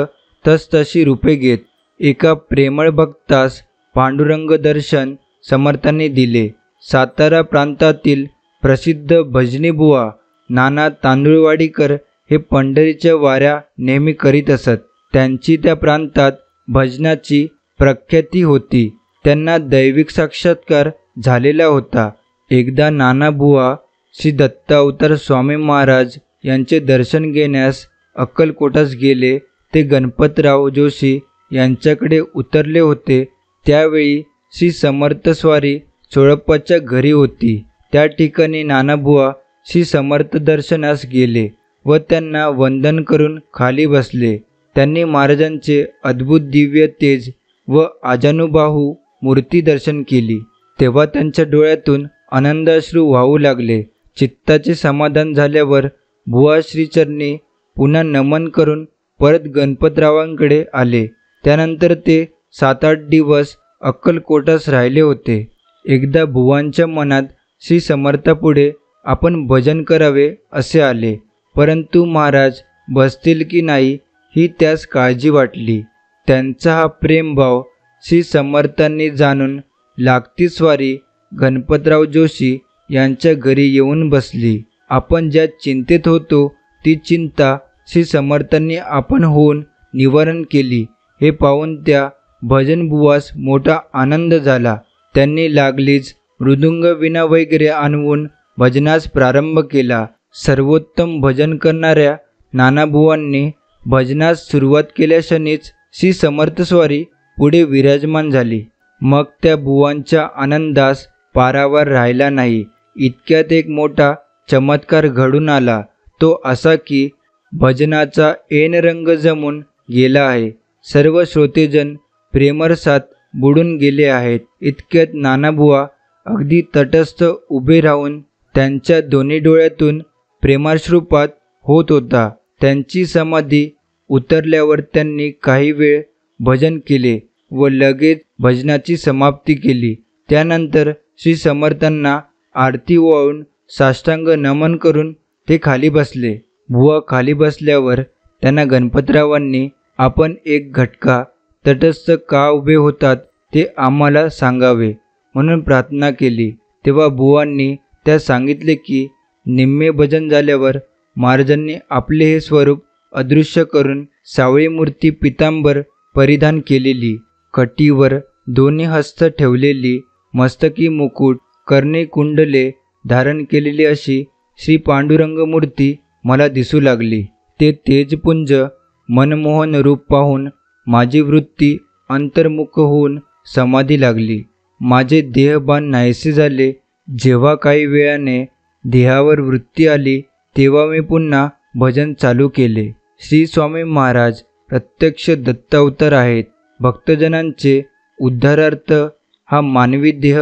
तसतशी रूपे घेत. एका प्रेमळ भक्तास पांडुरंग दर्शन समर्थांनी दिले. सातारा प्रांतातील प्रसिद्ध भजनीबुवा नाना तांदुळवाडीकर हे पंढरीच्या वाऱ्या नेहमी करीत असत. त्यांची त्या प्रांतात भजनाची प्रख्याती होती. त्यांना दैविक साक्षात्कार झालेला होता. एकदा नानाबुवा श्री दत्त अवतार स्वामी महाराज यांचे दर्शन घेण्यास अक्कलकोटास गेले. ते गणपतराव जोशी यांच्याकडे उतरले होते. त्यावेळी श्री समर्थ स्वारी चोळप्पाच्या घरी होती. त्या ठिकाणी नानाबुवा श्री समर्थ दर्शनास गेले व त्यांना वंदन करून खाली बसले. त्यांनी महाराजांचे अद्भुत दिव्य तेज व आजानुबाहू मूर्ती दर्शन केली. तेव्हा त्यांच्या डोळ्यातून आनंदाश्रू वाहू लागले. चित्ताचे समाधान झाल्यावर बुवा श्रीचरणी पुन्हा नमन करून परत गणपतरावांकडे आले. त्यानंतर ते 7-8 दिवस अक्कलकोटास राहिले होते. एकदा बुवांच्या मनात श्री समर्थापुढे आपण भजन करावे असे आले, परंतु महाराज बसतील की नाही ही त्यास काळजी वाटली. त्यांचा हा प्रेमभाव श्री समर्थांनी जाणून लागती स्वारी गणपतराव जोशी यांच्या घरी येऊन बसली. आपण ज्या चिंतेत होतो ती चिंता श्री समर्थांनी आपण होऊन निवारण केली. हे पाहून त्या भजनबुवास मोठा आनंद झाला. त्यांनी लागलीच मृदुंग विणा वगैरे आणवून भजनास प्रारंभ केला. सर्वोत्तम भजन करणाऱ्या नानाबुवांनी भजनास सुरुवात केल्याक्षणीच श्री समर्थस्वारी पुढे विराजमान झाली. मग त्या बुवांच्या आनंदास पारावार राहिला नाही. इतक्यात एक मोठा चमत्कार घडून आला. तो असा की भजनाचा ऐन रंग जमून गेला आहे. सर्व श्रोतेजन प्रेमरसात बुडून गेले आहेत. इतक्यात नानाबुवा अगदी तटस्थ उभे राहून त्यांच्या दोन्ही डोळ्यातून प्रेमाश्रुपात होत होता. त्यांची समाधी उतरल्यावर त्यांनी काही वेळ भजन केले व लगेच भजनाची समाप्ती केली. त्यानंतर श्री समर्थांना आरती ओवाळून साष्टांग नमन करून ते खाली बसले. बुवा खाली बसल्यावर त्यांना गणपतरावांनी आपण एक घटका तटस्थ का उभे होतात ते आम्हाला सांगावे म्हणून प्रार्थना केली. तेव्हा बुवांनी त्या सांगितले की निम्मे भजन झाल्यावर महाराजांनी आपले हे स्वरूप अदृश्य करून सावळी मूर्ती पितांबर परिधान केलेली, कटीवर दोन्ही हस्त ठेवलेली, मस्तकी मुकुट, कर्णी कुंडले धारण केलेली अशी श्री पांडुरंग मूर्ती मला दिसू लागली. ते तेजपुंज मनमोहन रूप पाहून माझी वृत्ती अंतर्मुख होऊन समाधी लागली. माझे देहभान नाहीसे झाले. जेव्हा काही वेळाने देहावर वृत्ती आली तेव्हा मी पुन्हा भजन चालू केले. श्री स्वामी महाराज प्रत्यक्ष दत्तावतार आहेत. भक्तजनांचे उद्धारार्थ हा मानवी देह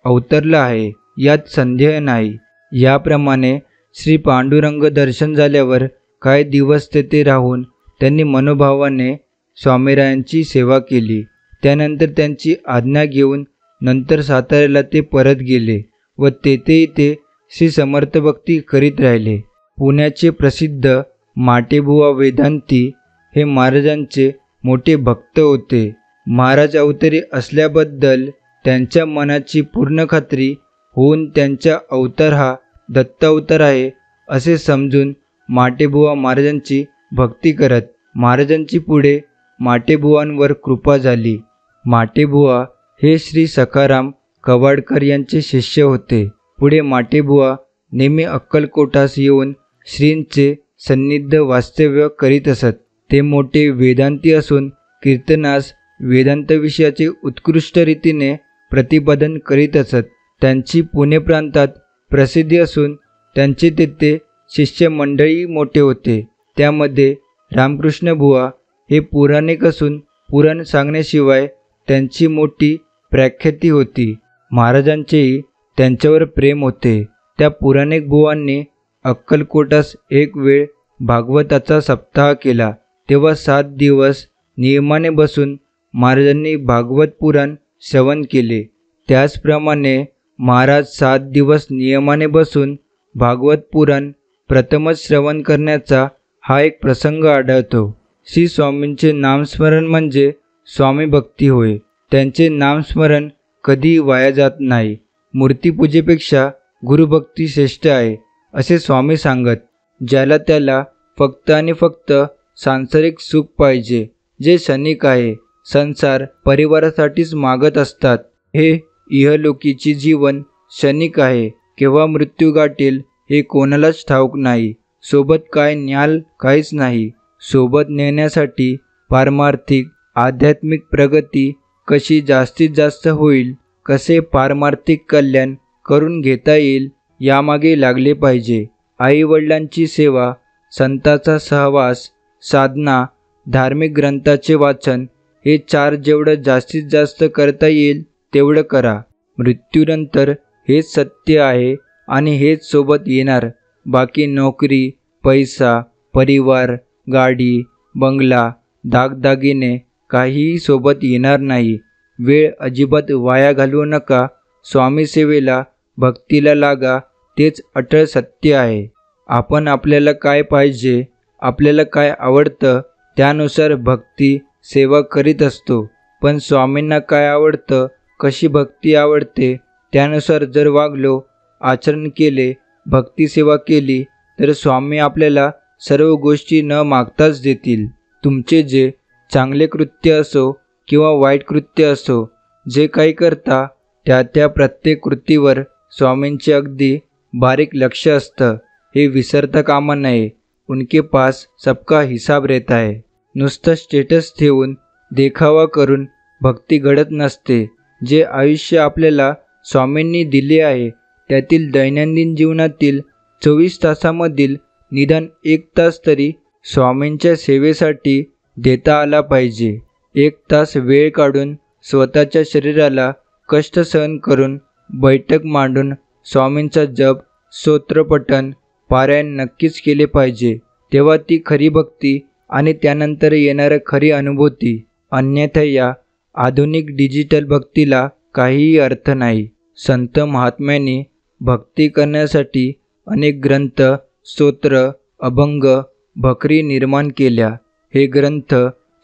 अवतरला आहे, यात संदेह नाही. याप्रमाणे श्री पांडुरंग दर्शन झाल्यावर काही दिवस तेथे राहून त्यांनी मनोभावाने स्वामीरायांची सेवा केली. त्यानंतर त्यांची आज्ञा घेऊन नंतर साताऱ्याला ते परत गेले व तेथेही ते श्री समर्थ भक्ती करीत राहिले. पुण्याचे प्रसिद्ध माटेबुवा वेदांती हे महाराजांचे मोठे भक्त होते. महाराज अवतारी असल्याबद्दल त्यांच्या मनाची पूर्ण खात्री होऊन त्यांचा अवतार हा दत्तावतार आहे असे समजून माटेबुवा महाराजांची भक्ती करत. महाराजांची पुढे माटेबुवांवर कृपा झाली. माटेबुवा हे श्री सखाराम कवाडकर यांचे शिष्य होते. पुढे माटेबुवा नेहमी अक्कलकोटास येऊन श्रींचे सन्निध वास्तव्य करीत असत. ते मोठे वेदांती असून कीर्तनास वेदांत विषयाचे उत्कृष्ट रीतीने प्रतिपादन करीत असत. त्यांची पुणे प्रांतात प्रसिद्धी असून त्यांचे तेथे शिष्य मंडळी मोठे होते. त्यामध्ये रामकृष्ण बुवा हे पुराणिक असून पुराण सांगण्याशिवाय त्यांची मोठी प्रख्याती होती. महाराजांचेही त्यांच्यावर प्रेम होते. त्या पुराणिक बुवांनी अक्कलकोटास एक वेळ भागवताचा सप्ताह केला. तेव्हा 7 दिवस नियमाने बसून महाराजांनी भागवत पुराण श्रवण केले. त्याचप्रमाणे महाराज 7 दिवस नियमाने बसून भागवत पुराण प्रथमच श्रवण करण्याचा हा एक प्रसंग आढळतो. श्री स्वामींचे नामस्मरण म्हणजे स्वामी भक्ती होय. त्यांचे नामस्मरण कधी वाया जात नाही. मूर्तीपूजेपेक्षा गुरुभक्ती श्रेष्ठ आहे असे स्वामी सांगत. ज्याला त्याला फक्त आणि फक्त सांसारिक सुख पाहिजे, जे क्षणिक आहे. संसार परिवारासाठीच मागत असतात. हे इहलोकीचे जीवन क्षणिक आहे. केव्हा मृत्यू गाठेल हे कोणालाच ठाऊक नाही. सोबत काय न्याल काहीच नाही. सोबत नेण्यासाठी पारमार्थिक आध्यात्मिक प्रगती कशी जास्तीत जास्त होईल, कसे पारमार्थिक कल्याण करून घेता येईल यामागे लागले पाहिजे. आईवडिलांची सेवा, संतांचा सहवास, साधना, धार्मिक ग्रंथाचे वाचन हे 4 जेवढं जास्तीत जास्त करता येईल तेवढं करा. मृत्यूनंतर हेच सत्य आहे आणि हेच सोबत येणार. बाकी नोकरी, पैसा, परिवार, गाडी, बंगला, दागदागिने काहीही सोबत येणार नाही. वेळ अजिबात वाया घालवू नका. स्वामी सेवेला, भक्तीला लागा. तेच अटळ सत्य आहे. आपण आपल्याला काय पाहिजे, आपल्याला काय आवडतं त्यानुसार भक्ती सेवा करीत असतो. पण स्वामींना काय आवडतं, कशी भक्ती आवडते त्यानुसार जर वागलो, आचरण केले, भक्तिसेवा केली तर स्वामी आपल्याला सर्व गोष्टी न मागताच देतील. तुमचे जे चांगले कृत्य असो किंवा वाईट कृत्य असो, जे काही करता त्या प्रत्येक कृतीवर स्वामींचे अगदी बारीक लक्ष असतं. हे विसरता कामा नये. उनके पास सबका हिसाब रहता है. नुसतं स्टेटस ठेवून देखावा करून भक्ती घडत नसते. जे आयुष्य आपल्याला स्वामींनी दिले आहे त्यातील दैनंदिन जीवनातील 24 तासामधील निदान 1 तास तरी स्वामींच्या सेवेसाठी देता आला पाहिजे. 1 तास वेळ काढून स्वतःच्या शरीराला कष्ट सहन करून बैठक मांडून स्वामींचा जप, स्तोत्रपठण, पारायण नक्कीच केले पाहिजे. तेव्हा ती खरी भक्ती आणि त्यानंतर येणारी खरी अनुभूती. अन्यथा या आधुनिक डिजिटल भक्तीला काहीही अर्थ नाही. संत महात्म्यांनी भक्ती करण्यासाठी अनेक ग्रंथ, स्तोत्र, अभंग, भकरी निर्माण केल्या. हे ग्रंथ,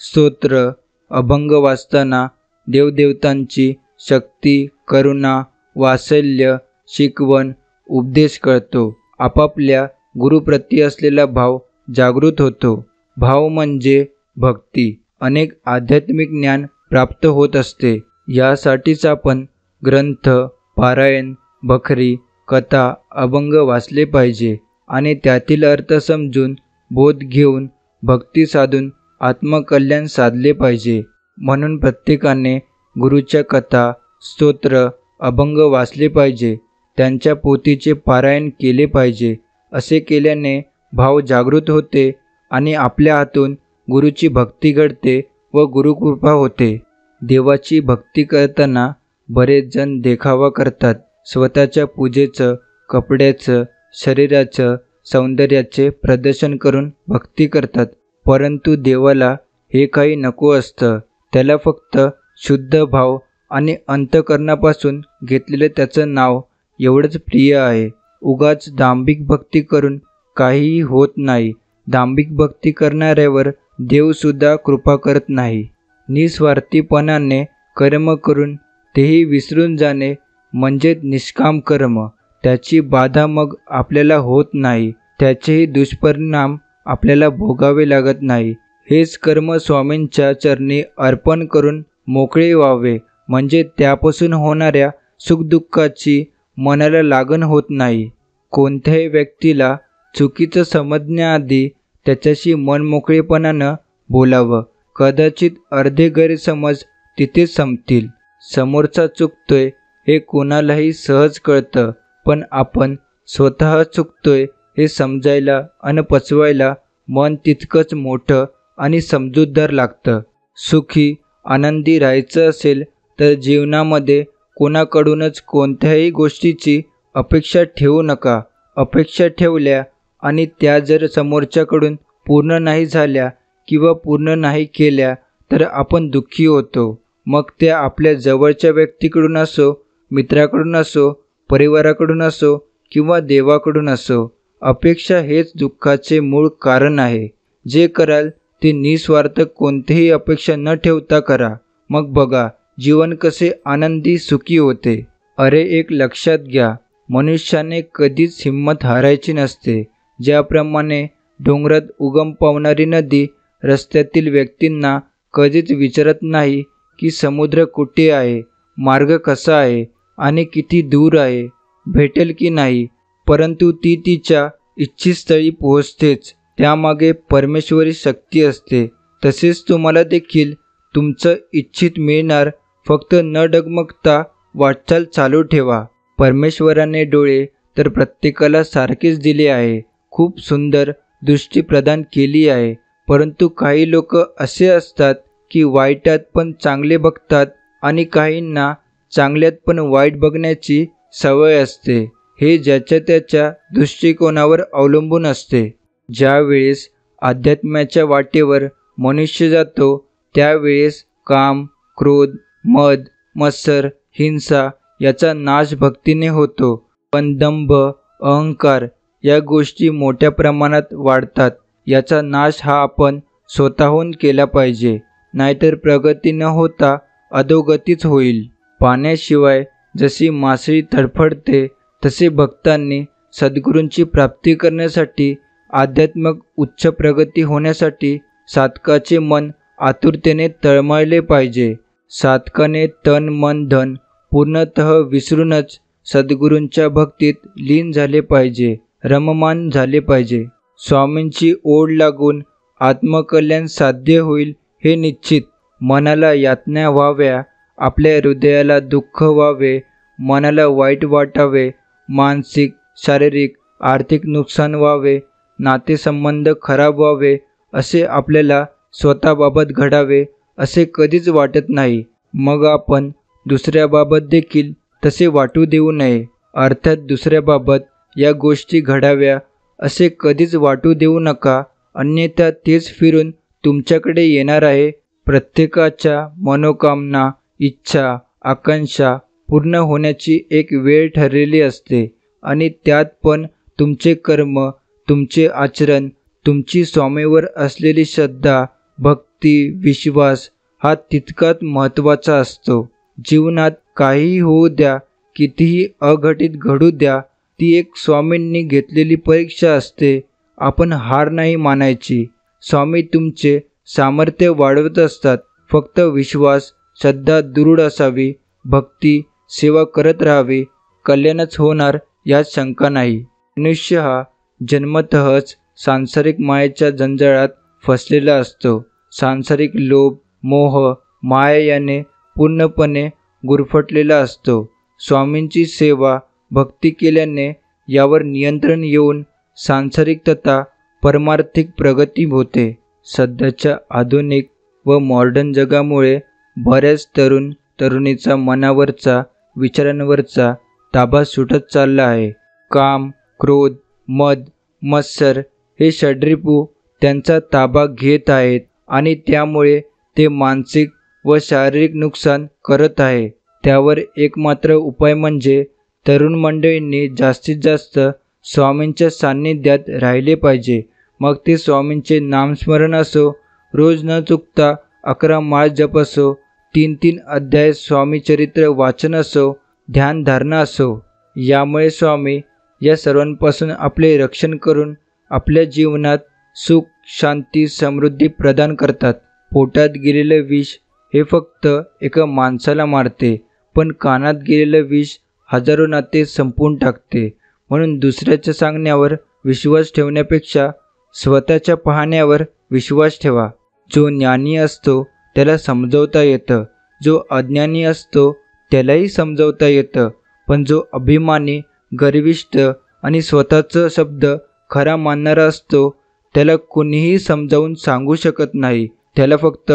स्तोत्र, अभंग वाचताना देवदेवतांची शक्ती, करुणा, वात्सल्य, शिकवण, उपदेश कळतो. आपापल्या गुरुप्रती असलेला भाव जागृत होतो. भाव म्हणजे भक्ती. अनेक आध्यात्मिक ज्ञान प्राप्त होत असते. यासाठीच आपण ग्रंथ, पारायण, भकरी, कथा, अभंग वाचले पाहिजे आणि त्यातील अर्थ समजून, बोध घेऊन, भक्ती साधून आत्मकल्याण साधले पाहिजे. म्हणून प्रत्येकाने गुरुच्या कथा, स्तोत्र, अभंग वाचले पाहिजे. त्यांच्या पोथीचे पारायण केले पाहिजे. असे केल्याने भाव जागृत होते आणि आपल्या हातून गुरुची भक्ती घडते व गुरुकृपा होते. देवाची भक्ती करताना बरेच जण देखावा करतात. स्वतःच्या पूजेचं, कपड्याचं, शरीराचं, सौंदर्याचे प्रदर्शन करून भक्ती करतात. परंतु देवाला हे काही नको असतं. त्याला फक्त शुद्ध भाव आणि अंतःकरणापासून घेतलेलं त्याचं नाव एवढंच प्रिय आहे. उगाच दांभिक भक्ती करून काहीही होत नाही. दांभिक भक्ती करणाऱ्यावर देवसुद्धा कृपा करत नाही. निस्वार्थीपणाने कर्म करून तेही विसरून जाणे म्हणजे निष्काम कर्म. त्याची बाधा मग आपल्याला होत नाही. त्याचेही दुष्परिणाम आपल्याला भोगावे लागत नाही. हेच कर्म स्वामींच्या चरणी अर्पण करून मोकळे व्हावे, म्हणजे त्यापासून होणाऱ्या सुखदुःखाची मनाला लागण होत नाही. कोणत्याही व्यक्तीला चुकीचं समजण्याआधी त्याच्याशी मनमोकळेपणानं बोलावं. कदाचित अर्धे गैरसमज तिथेच संपतील. समोरचा चुकतोय हे कोणालाही सहज कळतं, पण आपण स्वतः चुकतोय हे समजायला आणि पचवायला मन तितकंच मोठं आणि समजूतदार लागतं. सुखी, आनंदी राहायचं असेल तर जीवनामध्ये कोणाकडूनच कोणत्याही गोष्टीची अपेक्षा ठेवू नका. अपेक्षा ठेवल्या आणि त्या जर समोरच्याकडून पूर्ण नाही झाल्या किंवा पूर्ण नाही केल्या तर आपण दुःखी होतो. मग त्या आपल्या जवळच्या व्यक्तीकडून असो, मित्राकडून असो, परिवाराकडून असो किंवा देवाकडून असो. अपेक्षा हेच दुःखाचे मूळ कारण आहे. जे कराल ते निस्वार्थ कोणतीही अपेक्षा न ठेवता करा. मग बघा जीवन कसे आनंदी सुखी होते. अरे एक लक्षात घ्या, मनुष्याने कधीच हिंमत हारायची नसते. ज्याप्रमाणे डोंगरात उगम पावणारी नदी रस्त्यातील व्यक्तींना कधीच विचारत नाही की समुद्र कुठे आहे, मार्ग कसा आहे आणि किती दूर आहे, भेटेल की नाही, परंतु ती तिच्या इच्छितस्थळी पोहोचतेच. त्यामागे परमेश्वरी शक्ती असते. तसेच तुम्हाला देखील तुमचं इच्छित मिळणार. फक्त न डगमगता वाटचाल चालू ठेवा. परमेश्वराने डोळे तर प्रत्येकाला सारखेच दिले आहे. खूप सुंदर दृष्टी प्रदान केली आहे. परंतु काही लोक असे असतात की वाईटात पण चांगले बघतात आणि काहींना चांगल्यात पण वाईट बघण्याची सवय असते. हे ज्याच्या त्याच्या दृष्टिकोनावर अवलंबून असते. ज्यावेळेस अध्यात्माच्या वाटेवर मनुष्य जातो त्यावेळेस काम, क्रोध, मद, मत्सर, हिंसा याचा नाश भक्तीने होतो. पण दंभ, अहंकार या गोष्टी मोठ्या प्रमाणात वाढतात. याचा नाश हा आपण स्वतःहून केला पाहिजे, नाहीतर प्रगती न होता अधोगतीच होईल. पाण्याशिवाय जशी मासळी तडफडते तसे भक्तांनी सद्गुरूंची प्राप्ती करण्यासाठी, आध्यात्मिक उच्च प्रगती होण्यासाठी साधकाचे मन आतुरतेने तळमळले पाहिजे. साधकाने तन मन धन पूर्णतः विसरूनच सद्गुरूंच्या भक्तीत लीन झाले पाहिजे, रममान झाले पाहिजे. स्वामींची ओढ लागून आत्मकल्याण साध्य होईल हे निश्चित. मनाला यातना व्हाव्या, आपल्या हृदयाला दुःख व्हावे, मनाला वाईट वाटावे, मानसिक, शारीरिक, आर्थिक नुकसान व्हावे, नातेसंबंध खराब व्हावे असे आपल्याला स्वतःबाबत घडावे असे कधीच वाटत नाही. मग आपण दुसऱ्याबाबत देखील तसे वाटू देऊ नये. अर्थात दुसऱ्याबाबत या गोष्टी घडाव्या असे कधीच वाटू देऊ नका, अन्यथा तेच फिरून तुमच्याकडे येणार आहे. प्रत्येकाच्या मनोकामना, इच्छा, आकांक्षा पूर्ण होण्याची एक वेळ ठरलेली असते. आणि त्यात पण तुमचे कर्म, तुमचे आचरण, तुमची स्वामीवर असलेली श्रद्धा, भक्ती, विश्वास हा तितकाच महत्त्वाचा असतो. जीवनात काहीही होऊ द्या, कितीही अघटित घडू द्या, ती एक स्वामींनी घेतलेली परीक्षा असते. आपण हार नाही मानायची. स्वामी तुमचे सामर्थ्य वाढवत असतात. फक्त विश्वास, श्रद्धा दृढ असावी, भक्ती, सेवा करत राहावी, कल्याणच होणार यात शंका नाही. मनुष्य हा जन्मतःच सांसारिक मायेच्या जंजाळात फसलेला असतो. सांसारिक लोभ, मोह, माया याने पूर्णपणे गुरफटलेला असतो. स्वामींची सेवा, भक्ती केल्याने यावर नियंत्रण येऊन सांसारिक तथा परमार्थिक प्रगती होते. सध्याच्या आधुनिक व मॉडर्न जगामुळे बऱ्याच तरुणीचा मनावरचा, विचारांवरचा ताबा सुटत चालला आहे. काम, क्रोध, मद, मत्सर हे षड्रिपू त्यांचा ताबा घेत आहेत आणि त्यामुळे ते मानसिक व शारीरिक नुकसान करत आहे. त्यावर एकमात्र उपाय म्हणजे तरुण मंडळींनी जास्तीत जास्त स्वामींच्या सान्निध्यात राहिले पाहिजे. मग ते स्वामींचे नामस्मरण असो, रोज न चुकता 11 माळ जप असो, 3 अध्याय स्वामीचरित्र वाचन असो, ध्यानधारणा असो. यामुळे स्वामी या सर्वांपासून आपले रक्षण करून आपल्या जीवनात सुख, शांती, समृद्धी प्रदान करतात. पोटात गेलेलं विष हे फक्त एका माणसाला मारते, पण कानात गेलेलं विष हजारो नाते संपवून टाकते. म्हणून दुसऱ्याच्या सांगण्यावर विश्वास ठेवण्यापेक्षा स्वतःच्या पाहण्यावर विश्वास ठेवा. जो ज्ञानी असतो त्याला समजवता येतं, जो अज्ञानी असतो त्यालाही समजवता येतं. पण जो अभिमानी, गर्विष्ठ आणि स्वतःचा शब्द खरा मानणारा असतो त्याला कुणीही समजावून सांगू शकत नाही. त्याला फक्त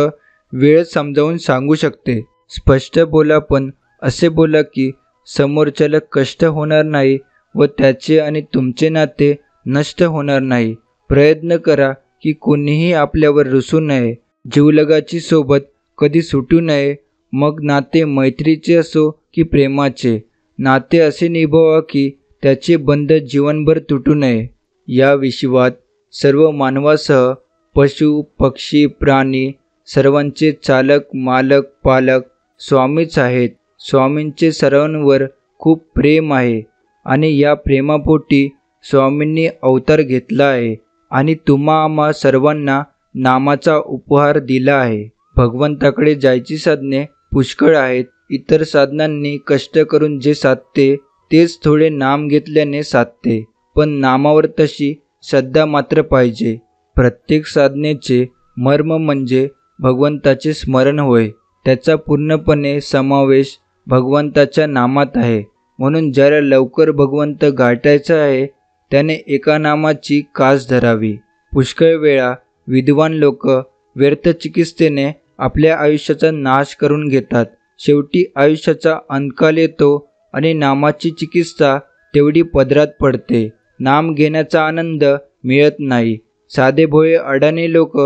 वेळ समजावून सांगू शकते. स्पष्ट बोला, पण असे बोला की समोरच्याला कष्ट होणार नाही व त्याचे आणि तुमचे नाते नष्ट होणार नाही. प्रयत्न करा की कोणीही आपल्यावर रुसू नये. जीवलगाची सोबत कधी सुटू नये. मग नाते मैत्रीचे असो की प्रेमाचे, नाते असे निभवा की त्याचे बंध जीवनभर तुटू नये. या विश्वात सर्व मानवासह पशु, पक्षी, प्राणी सर्वांचे चालक, मालक, पालक स्वामीच आहेत. स्वामींचे सर्वांवर खूप प्रेम आहे आणि या प्रेमापोटी स्वामींनी अवतार घेतला आहे आणि तुम्हा आम्हा सर्वांना नामाचा उपहार दिला आहे. भगवंताकडे जायची साधने पुष्कळ आहेत. इतर साधनांनी कष्ट करून जे साधते तेच थोडे नाम घेतल्याने साधते. पण नामावर तशी श्रद्धा मात्र पाहिजे. प्रत्येक साधनेचे मर्म म्हणजे भगवंताचे स्मरण होय. त्याचा पूर्णपणे समावेश भगवंताच्या नामात आहे. म्हणून ज्याला लवकर भगवंत गाठायचा आहे त्याने एका नामाची कास धरावी. पुष्कळ वेळा विद्वान लोक व्यर्थ चिकित्सेने आपल्या आयुष्याचा नाश करून घेतात. शेवटी आयुष्याचा अंतकाल येतो आणि नामाची चिकित्सा तेवढी पदरात पडते. नाम घेण्याचा आनंद मिळत नाही. साधेभोळे अडाणी लोक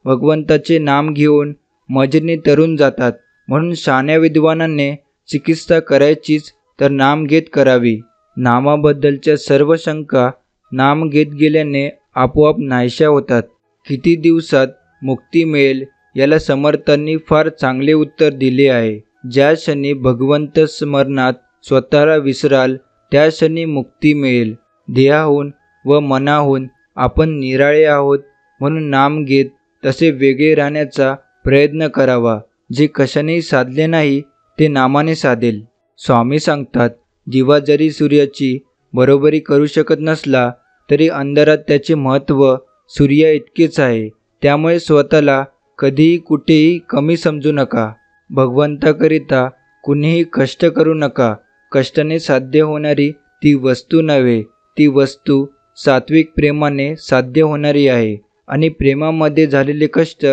भगवंताचे नाम घेऊन मजेने तरून जातात. म्हणून शहाण्या विद्वानांनी चिकित्सा करायचीच तर नाम घेत करावी. नामाबद्दलच्या सर्व शंका नाम घेत गेल्याने आपोआप नाहीशा होतात. किती दिवसात मुक्ती मिळेल याला समर्थांनी फार चांगले उत्तर दिले आहे. ज्या क्षणी भगवंत स्मरणात स्वतःला विसराल त्या क्षणी मुक्ती मिळेल. देहाहून व मनाहून आपण निराळे आहोत म्हणून नाम घेत तसे वेगळे राहण्याचा प्रयत्न करावा. जे कशानेही साधले नाही ते नामाने साधेल. स्वामी सांगतात, दिवा जरी सूर्याची बरोबरी करू शकत नसला तरी अंधारात त्याचे महत्त्व सूर्या इतकेच आहे. त्यामुळे स्वतःला कधीही कुठेही कमी समजू नका. भगवंताकरिता कुणीही कष्ट करू नका. कष्टाने साध्य होणारी ती वस्तू नव्हे, ती वस्तू सात्विक प्रेमाने साध्य होणारी आहे. आणि प्रेमामध्ये झालेले कष्ट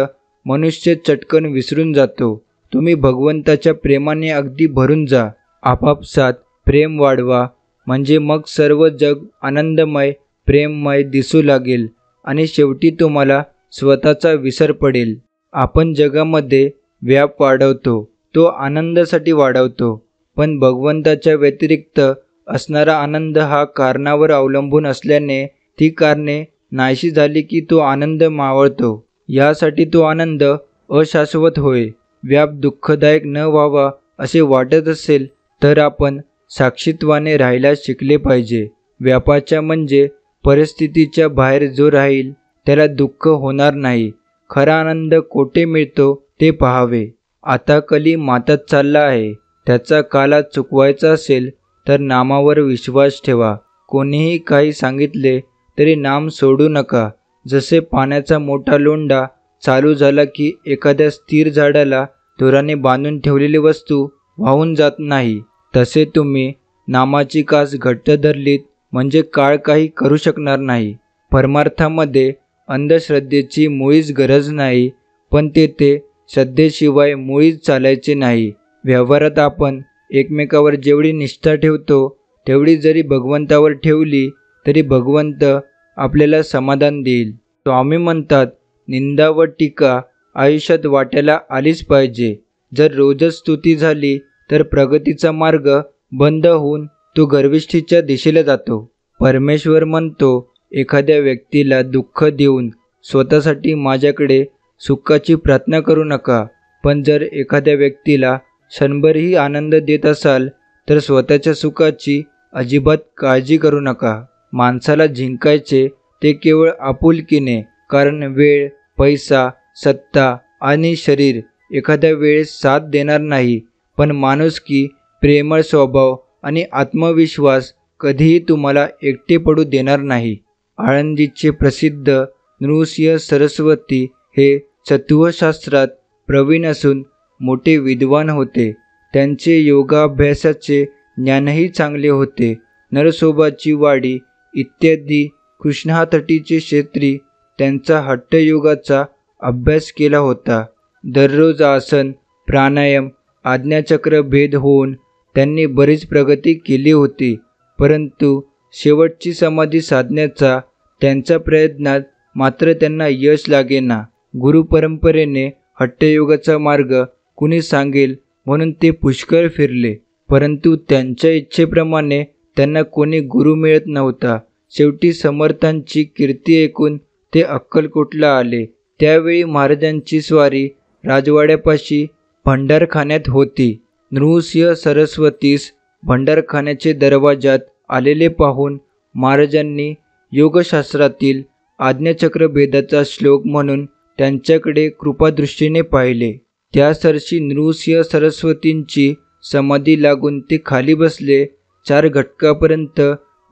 मनुष्य चटकन विसरून जातो. तुम्ही भगवंताच्या प्रेमाने अगदी भरून जा. आपापसात प्रेम वाढवा, म्हणजे मग सर्व जग आनंदमय, प्रेममय दिसू लागेल आणि शेवटी तुम्हाला स्वतःचा विसर पडेल. आपण जगामध्ये व्याप वाढवतो, तो आनंदासाठी वाढवतो, पण भगवंताच्या व्यतिरिक्त असणारा आनंद हा कारणावर अवलंबून असल्याने ती कारणे नाहीशी झाली की तो आनंद मावळतो. यासाठी तो आनंद अशाश्वत होय. व्याप दुःखदायक न व्हावा असे वाटत असेल तर आपण साक्षीत्वाने राहायला शिकले पाहिजे. व्यापाच्या म्हणजे परिस्थितीच्या बाहेर जो राहील त्याला दुःख होणार नाही. खरा आनंद कोठे मिळतो ते पाहावे. आता कली मातत चालला आहे. त्याचा काला चुकवायचा असेल तर नामावर विश्वास ठेवा. कोणीही काही सांगितले तरी नाम सोडू नका. जसे पाण्याचा मोठा लोंढा चालू झाला की एखाद्या स्थिर झाडाला दोराने बांधून ठेवलेली वस्तू वाहून जात नाही, तसे तुम्ही नामाची कास घट्ट धरलीत म्हणजे काळ काही करू शकणार नाही. परमार्थामध्ये अंधश्रद्धेची मुळीच गरज नाही, पण तेथे श्रद्धेशिवाय मुळीच चालायचे नाही. व्यवहारात आपण एकमेकावर जेवढी निष्ठा ठेवतो तेवढी जरी भगवंतावर ठेवली तरी भगवंत आपल्याला समाधान देईल. स्वामी म्हणतात, निंदा व टीका आयुष्यात वाट्याला आलीच पाहिजे. जर रोजच स्तुती झाली तर प्रगतीचा मार्ग बंद होऊन तो गर्विष्ठीच्या दिशेला जातो. परमेश्वर म्हणतो, एखाद्या व्यक्तीला दुःख देऊन स्वतःसाठी माझ्याकडे सुखाची प्रार्थना करू नका. पण जर एखाद्या व्यक्तीला क्षणभरही आनंद देत असाल तर स्वतःच्या सुखाची अजिबात काळजी करू नका. माणसाला जिंकायचे ते केवळ आपुलकीने, कारण वेळ, पैसा, सत्ता आणि शरीर एखाद्या वेळेस साथ देणार नाही, पण माणुसकी, प्रेमळ स्वभाव आणि आत्मविश्वास कधीही तुम्हाला एकटे पडू देणार नाही. आळंदीचे प्रसिद्ध नृसिंह सरस्वती हे तत्वशास्त्रात प्रवीण असून मोठे विद्वान होते. त्यांचे योगाभ्यासाचे ज्ञानही चांगले होते. नरसोबाची वाडी इत्यादी कृष्णातटीचे क्षेत्री त्यांचा हठयोगाचा अभ्यास केला होता. दररोज आसन, प्राणायाम, आज्ञाचक्र भेद होऊन त्यांनी बरीच प्रगती केली होती. परंतु शेवटची समाधी साधण्याचा त्यांच्या प्रयत्नात मात्र त्यांना यश लागेना. गुरुपरंपरेने हठयोगाचा मार्ग कुणी सांगेल म्हणून ते पुष्कळ फिरले, परंतु त्यांच्या इच्छेप्रमाणे त्यांना कोणी गुरु मिळत नव्हता. शेवटी समर्थांची कीर्ती ऐकून ते अक्कलकोटला आले. त्यावेळी महाराजांची स्वारी राजवाड्यापाशी भंडारखान्यात होती. नृसिंह सरस्वतीस भंडारखान्याचे दरवाजात आलेले पाहून महाराजांनी योगशास्त्रातील आज्ञाचक्र भेदाचा श्लोक म्हणून त्यांच्याकडे कृपादृष्टीने पाहिले. त्या सरशी नृसिंह सरस्वतींची समाधी लागून ते खाली बसले. 4 घटकापर्यंत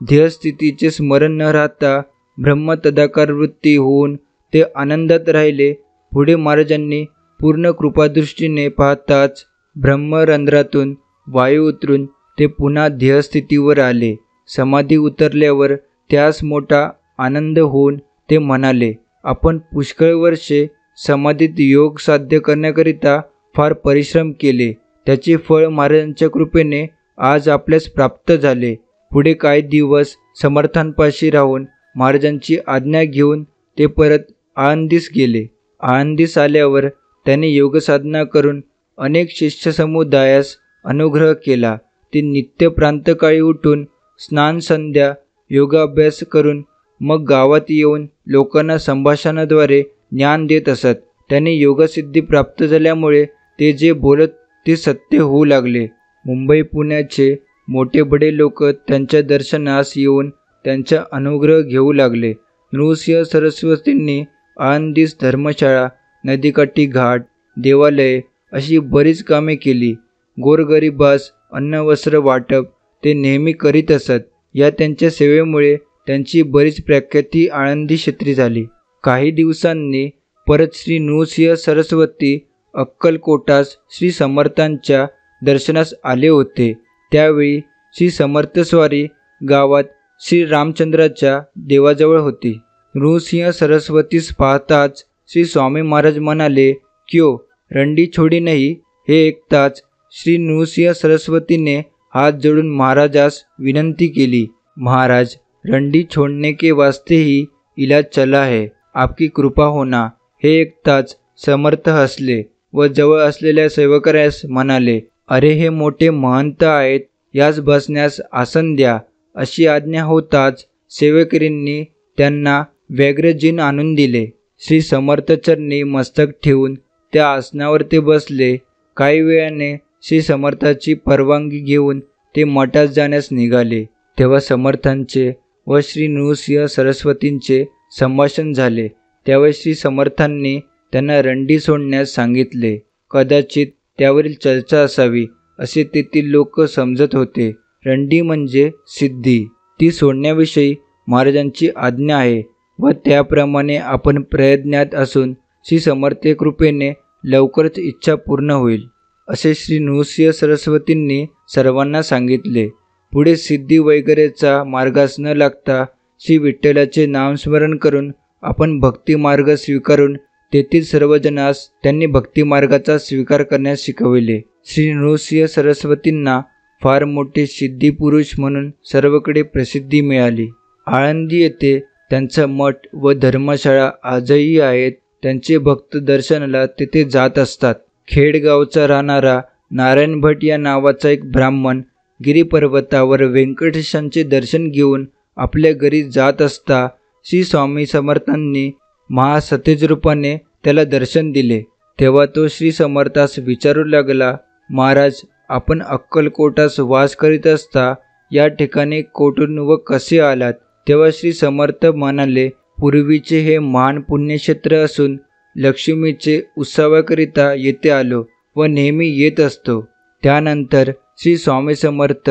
ध्येयस्थितीचे स्मरण न राहता ब्रह्मतदाकार वृत्ती होऊन ते आनंदात राहिले. पुढे महाराजांनी पूर्ण कृपादृष्टीने पाहताच ब्रह्मरंध्रातून वायू उतरून ते पुन्हा ध्येयस्थितीवर आले. समाधी उतरल्यावर त्यास मोठा आनंद होऊन ते म्हणाले, आपण पुष्कळ वर्षे समाधीत योग साध्य करण्याकरिता फार परिश्रम केले. त्याचे फळ महाराजांच्या कृपेने आज आपल्यास प्राप्त झाले. पुढे काही दिवस समर्थांपाशी राहून महाराजांची आज्ञा घेऊन ते परत आळंदीस गेले. आळंदीस आल्यावर त्यांनी योगसाधना करून अनेक शिष्य समुदायास अनुग्रह केला. ते नित्य प्रांतकाळी उठून स्नान संध्या योगाभ्यास करून मग गावात येऊन लोकांना संभाषणाद्वारे ज्ञान देत असत. त्यांनी योगसिद्धी प्राप्त झाल्यामुळे ते जे बोलत ते सत्य होऊ लागले. मुंबई पुण्याचे मोठे बडे लोक त्यांच्या दर्शनास येऊन त्यांचा अनुग्रह घेऊ लागले. नृसिंह सरस्वतींनी आळंदीस धर्मशाळा, नदीकाठी घाट, देवालये अशी बरीच कामे केली. गोरगरिबास अन्न वस्त्र वाटप ते नेहमी करीत असत. या त्यांच्या सेवेमुळे त्यांची बरीच प्रख्याती आळंदी क्षेत्री झाली. काही दिवसांनी परत श्री नृसिंह सरस्वती अक्कलकोटास श्री समर्थांच्या दर्शनास आले होते. त्यावेळी श्री समर्थस्वारी गावात श्री रामचंद्राच्या देवाजवळ होती. नृसिंह सरस्वतीस पाहताच श्री स्वामी महाराज म्हणाले, क्यो रंडी छोडी नाही. हे ऐकताच श्री नृसिंह सरस्वतीने हात जोडून महाराजास विनंती केली, महाराज, रंडी छोड़ने के वास्ते ही इलाज चला है, आपकी कृपा होना. हे ऐकताच समर्थ हसले व जवळ असलेल्या सेवकऱ्यास म्हणाले, अरे हे मोठे महंत आहेत, यास बसण्यास आसन द्या अशी आज्ञा होताच सेवेकरींनी त्यांना व्यग्र जिन आणून दिले. श्री समर्थ चरणी मस्तक ठेवून त्या आसनावर ते बसले. काही वेळाने श्री समर्थाची परवानगी घेऊन ते मठात जाण्यास निघाले. तेव्हा समर्थांचे व श्री नृसिंह सरस्वतींचे संभाषण झाले. त्यावेळी श्री समर्थांनी त्यांना रंडी सोडण्यास सांगितले. कदाचित त्यावरील चर्चा असावी असे तेथील लोक समजत होते. रंडी म्हणजे सिद्धी, ती सोडण्याविषयी महाराजांची आज्ञा आहे व त्याप्रमाणे आपण प्रयत्नात असून श्री समर्थ कृपेने लवकरच इच्छा पूर्ण होईल असे श्री नृसिंह सरस्वतींनी सर्वांना सांगितले. पुढे सिद्धी वगैरेचा मार्गास न लागता श्री विठ्ठलाचे नामस्मरण करून आपण भक्तिमार्ग स्वीकारून तेथील सर्वजनास त्यांनी भक्तिमार्गाचा स्वीकार करण्यास शिकविले. श्री नृसिंह सरस्वतींना फार मोठे सिद्धिपुरुष म्हणून सर्वकडे प्रसिद्धी मिळाली. आळंदी येथे त्यांचा मठ व धर्मशाळा आजही आहेत. त्यांचे भक्त दर्शनाला तेथे जात असतात. खेडगावचा राहणारा नारायण भट या नावाचा एक ब्राह्मण गिरीपर्वतावर व्यंकटेशांचे दर्शन घेऊन आपल्या घरी जात असता श्री स्वामी समर्थांनी महासतेज रूपाने त्याला दर्शन दिले. तेव्हा तो श्री समर्थास विचारू लागला, महाराज, आपण अक्कलकोटास वास करीत असता या ठिकाणी कोठून व कसे आलात? तेव्हा श्री समर्थ म्हणाले, पूर्वीचे हे महान पुण्यक्षेत्र असून लक्ष्मीचे उत्सवाकरिता येथे आलो व नेहमी येत असतो. त्यानंतर श्री स्वामी समर्थ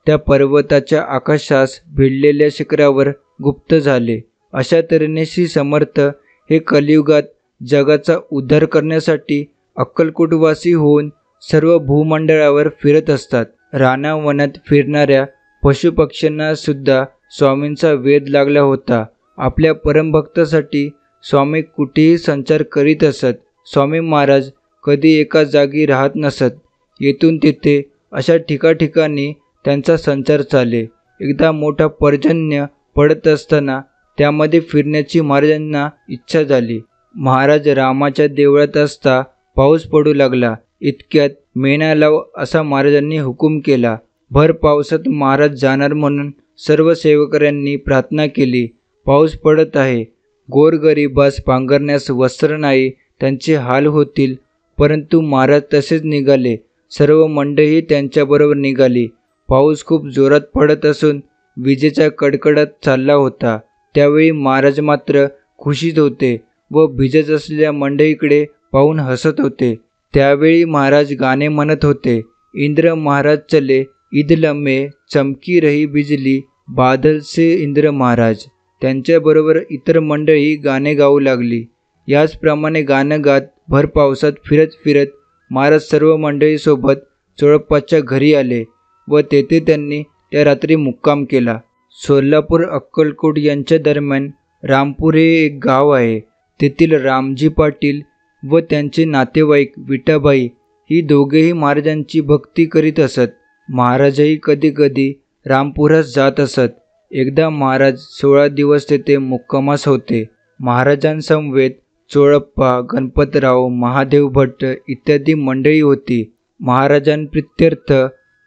त्या पर्वताच्या आकाशास भिडलेल्या शिखरावर गुप्त झाले. अशा तऱ्हेने श्री समर्थ हे कलियुगात जगाचा उद्धार करण्यासाठी अक्कलकोटवासी होऊन सर्व भूमंडळावर फिरत असतात. रानावनात फिरणाऱ्या पशुपक्ष्यांना सुद्धा स्वामींचा वेध लागला होता. आपल्या परमभक्तासाठी स्वामी कुठेही संचार करीत असत. स्वामी महाराज कधी एका जागी राहत नसत. येथून तिथे अशा ठिकाठिकाणी त्यांचा संचार चाले. एकदा मोठा पर्जन्य पडत असताना त्यामध्ये फिरण्याची महाराजांना इच्छा झाली. महाराज रामाच्या देवळात असता पाऊस पडू लागला. इतक्यात मेणा लाव असा महाराजांनी हुकूम केला. भर पावसात महाराज जाणार म्हणून सर्व सेवकऱ्यांनी प्रार्थना केली. पाऊस पडत आहे, गोरगरिबास पांघरण्यास वस्त्र नाही, त्यांचे हाल होतील. परंतु महाराज तसेच निघाले. सर्व मंडळी त्यांच्याबरोबर निघाली. पाऊस खूप जोरात पडत असून विजेचा कडकडाट चालला होता. त्यावेळी महाराज मात्र खुशीत होते व भिजत असलेल्या मंडळीकडे पाहून हसत होते. त्यावेळी महाराज गाणे म्हणत होते. इंद्र महाराज चले ईद लम्हे, चमकी रही बिजली, बादल से इंद्र महाराज. त्यांच्याबरोबर इतर मंडळी गाणे गाऊ लागली. याचप्रमाणे गाणं गात भर पावसात फिरत फिरत महाराज सर्व मंडळीसोबत चोळप्पाच्या घरी आले व तेथे त्यांनी त्या रात्री मुक्काम केला. सोलापूर अक्कलकोट यांच्या दरम्यान रामपूर हे एक गाव आहे. तेथील रामजी पाटील व त्यांचे नातेवाईक विठाबाई ही दोघेही महाराजांची भक्ती करीत असत. महाराजही कधी कधी रामपुरास जात असत. एकदा महाराज 16 दिवस तेथे मुक्कामास होते. महाराजांसमवेत चोळप्पा, गणपतराव, महादेव भट्ट इत्यादी मंडळी होती. महाराजांप्रित्यर्थ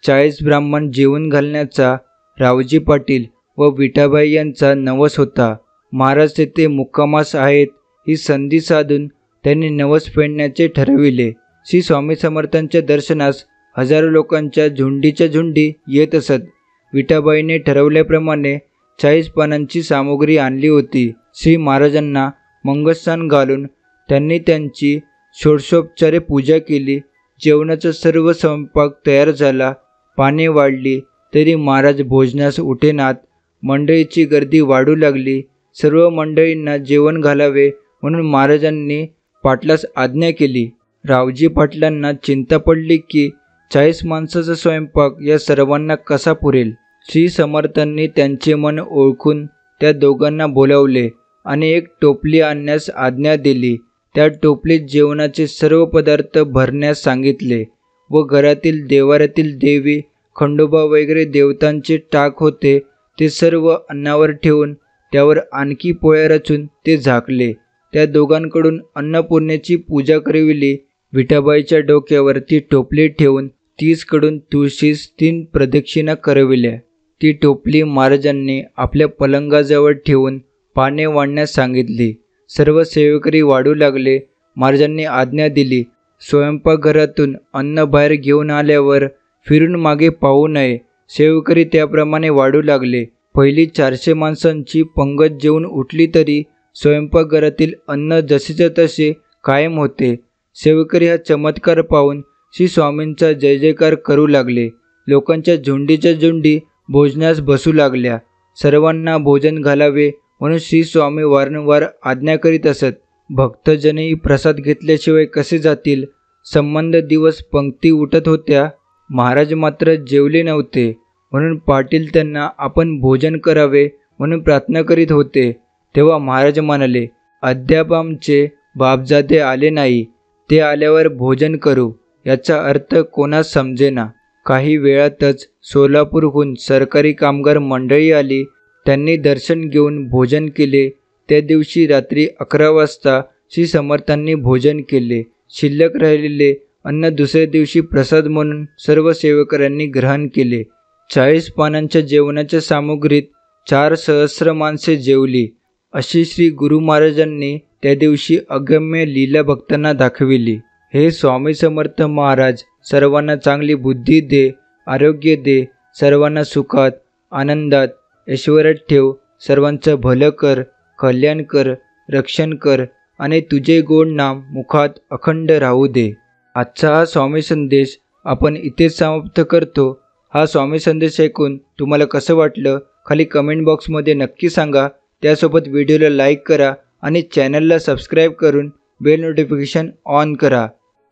40 ब्राह्मण जेवण घालण्याचा रावजी पाटील व विठाबाई यांचा नवस होता. महाराज तेथे मुक्कामास आहेत ही संधी साधून त्यांनी नवस फेडण्याचे ठरविले. श्री स्वामी समर्थांच्या दर्शनास हजारो लोकांच्या झुंडीच्या झुंडी येत असत. विठाबाईने ठरवल्याप्रमाणे 40 पानांची सामुग्री आणली होती. श्री महाराजांना मंगलस्नान घालून त्यांनी त्यांची षोडशोपचारे पूजा केली. जेवणाचा सर्व स्वयंपाक तयार झाला. पाने वाढली तरी महाराज भोजनास उठेनात. मंडळीची गर्दी वाढू लागली. सर्व मंडळींना जेवण घालावे म्हणून महाराजांनी पाटलास आज्ञा केली. रावजी पाटलांना चिंता पडली की 40 माणसाचा स्वयंपाक या सर्वांना कसा पुरेल. श्री समर्थांनी त्यांचे मन ओळखून त्या दोघांना बोलावले आणि एक टोपली आणण्यास आज्ञा दिली. त्या टोपलीत जेवणाचे सर्व पदार्थ भरण्यास सांगितले व घरातील देवाऱ्यातील देवी, खंडोबा वगैरे देवतांचे टाक होते ते सर्व अन्नावर ठेवून त्यावर आणखी पोळ्या रचून ते झाकले. त्या दोघांकडून अन्नपूर्णेची पूजा करविली. विठाबाईच्या डोक्यावर ती टोपली ठेवून 30 कडून तुळशीस 3 प्रदक्षिणा करविल्या. ती टोपली महाराजांनी आपल्या पलंगाजवळ ठेवून पाने वाढण्यास सांगितली. सर्व सेवेकरी वाढू लागले. महाराजांनी आज्ञा दिली, स्वयंपाकघरातून अन्न बाहेर घेऊन आल्यावर फिरून मागे पाहू नये. सेवेकरी त्याप्रमाणे वाढू लागले. पहिली 400 माणसांची पंगत जेवून उठली तरी स्वयंपाकघरातील अन्न जसेच्या तसे कायम होते. सेवेकरी हा चमत्कार पाहून श्री स्वामींचा जय जयकार करू लागले. लोकांच्या झुंडीच्या झुंडी भोजनास बसू लागल्या. सर्वांना भोजन घालावे म्हणून श्री स्वामी वारंवार आज्ञा करीत असत. भक्तजनही प्रसाद घेतल्याशिवाय कसे जातील. संबंध दिवस पंक्ती उठत होत्या. महाराज मात्र जेवले नव्हते, म्हणून पाटील त्यांना आपण भोजन करावे म्हणून प्रार्थना करीत होते. तेव्हा महाराज म्हणाले, अद्याप आमचे बापजादे आले नाही, ते आल्यावर भोजन करू. याचा अर्थ कोणास समजेना. काही वेळातच सोलापूरहून सरकारी कामगार मंडळी आली. त्यांनी दर्शन घेऊन भोजन केले. त्या दिवशी रात्री 11 वाजता श्री समर्थांनी भोजन केले. शिल्लक राहिलेले अन्न दुसऱ्या दिवशी प्रसाद म्हणून सर्व सेवेकऱ्यांनी ग्रहण केले. 40 पानांच्या जेवणाच्या सामुग्रीत 4 सहस्र माणसे जेवली. अशी श्री गुरु महाराजांनी त्या दिवशी अगम्य लीला भक्तांना दाखविली. हे स्वामी समर्थ महाराज, सर्वांना चांगली बुद्धी दे, आरोग्य दे, सर्वांना सुखात, आनंदात, ऐश्वर्यात ठेव, सर्वांचं भलं कर, कल्याण कर, रक्षण कर आणि तुझे गोड नाम मुखात अखंड राहू दे. आजचा हा स्वामी संदेश आपण इथेच समाप्त करतो. हा स्वामी संदेश ऐकून तुम्हाला कसं वाटलं खाली कमेंट बॉक्समध्ये नक्की सांगा. त्यासोबत व्हिडिओला लाईक करा आणि चॅनलला सबस्क्राईब करून बेल नोटिफिकेशन ऑन करा.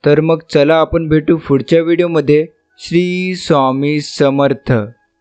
तर मग चला आपण भेटू पुढच्या व्हिडिओमध्ये. श्री स्वामी समर्थ.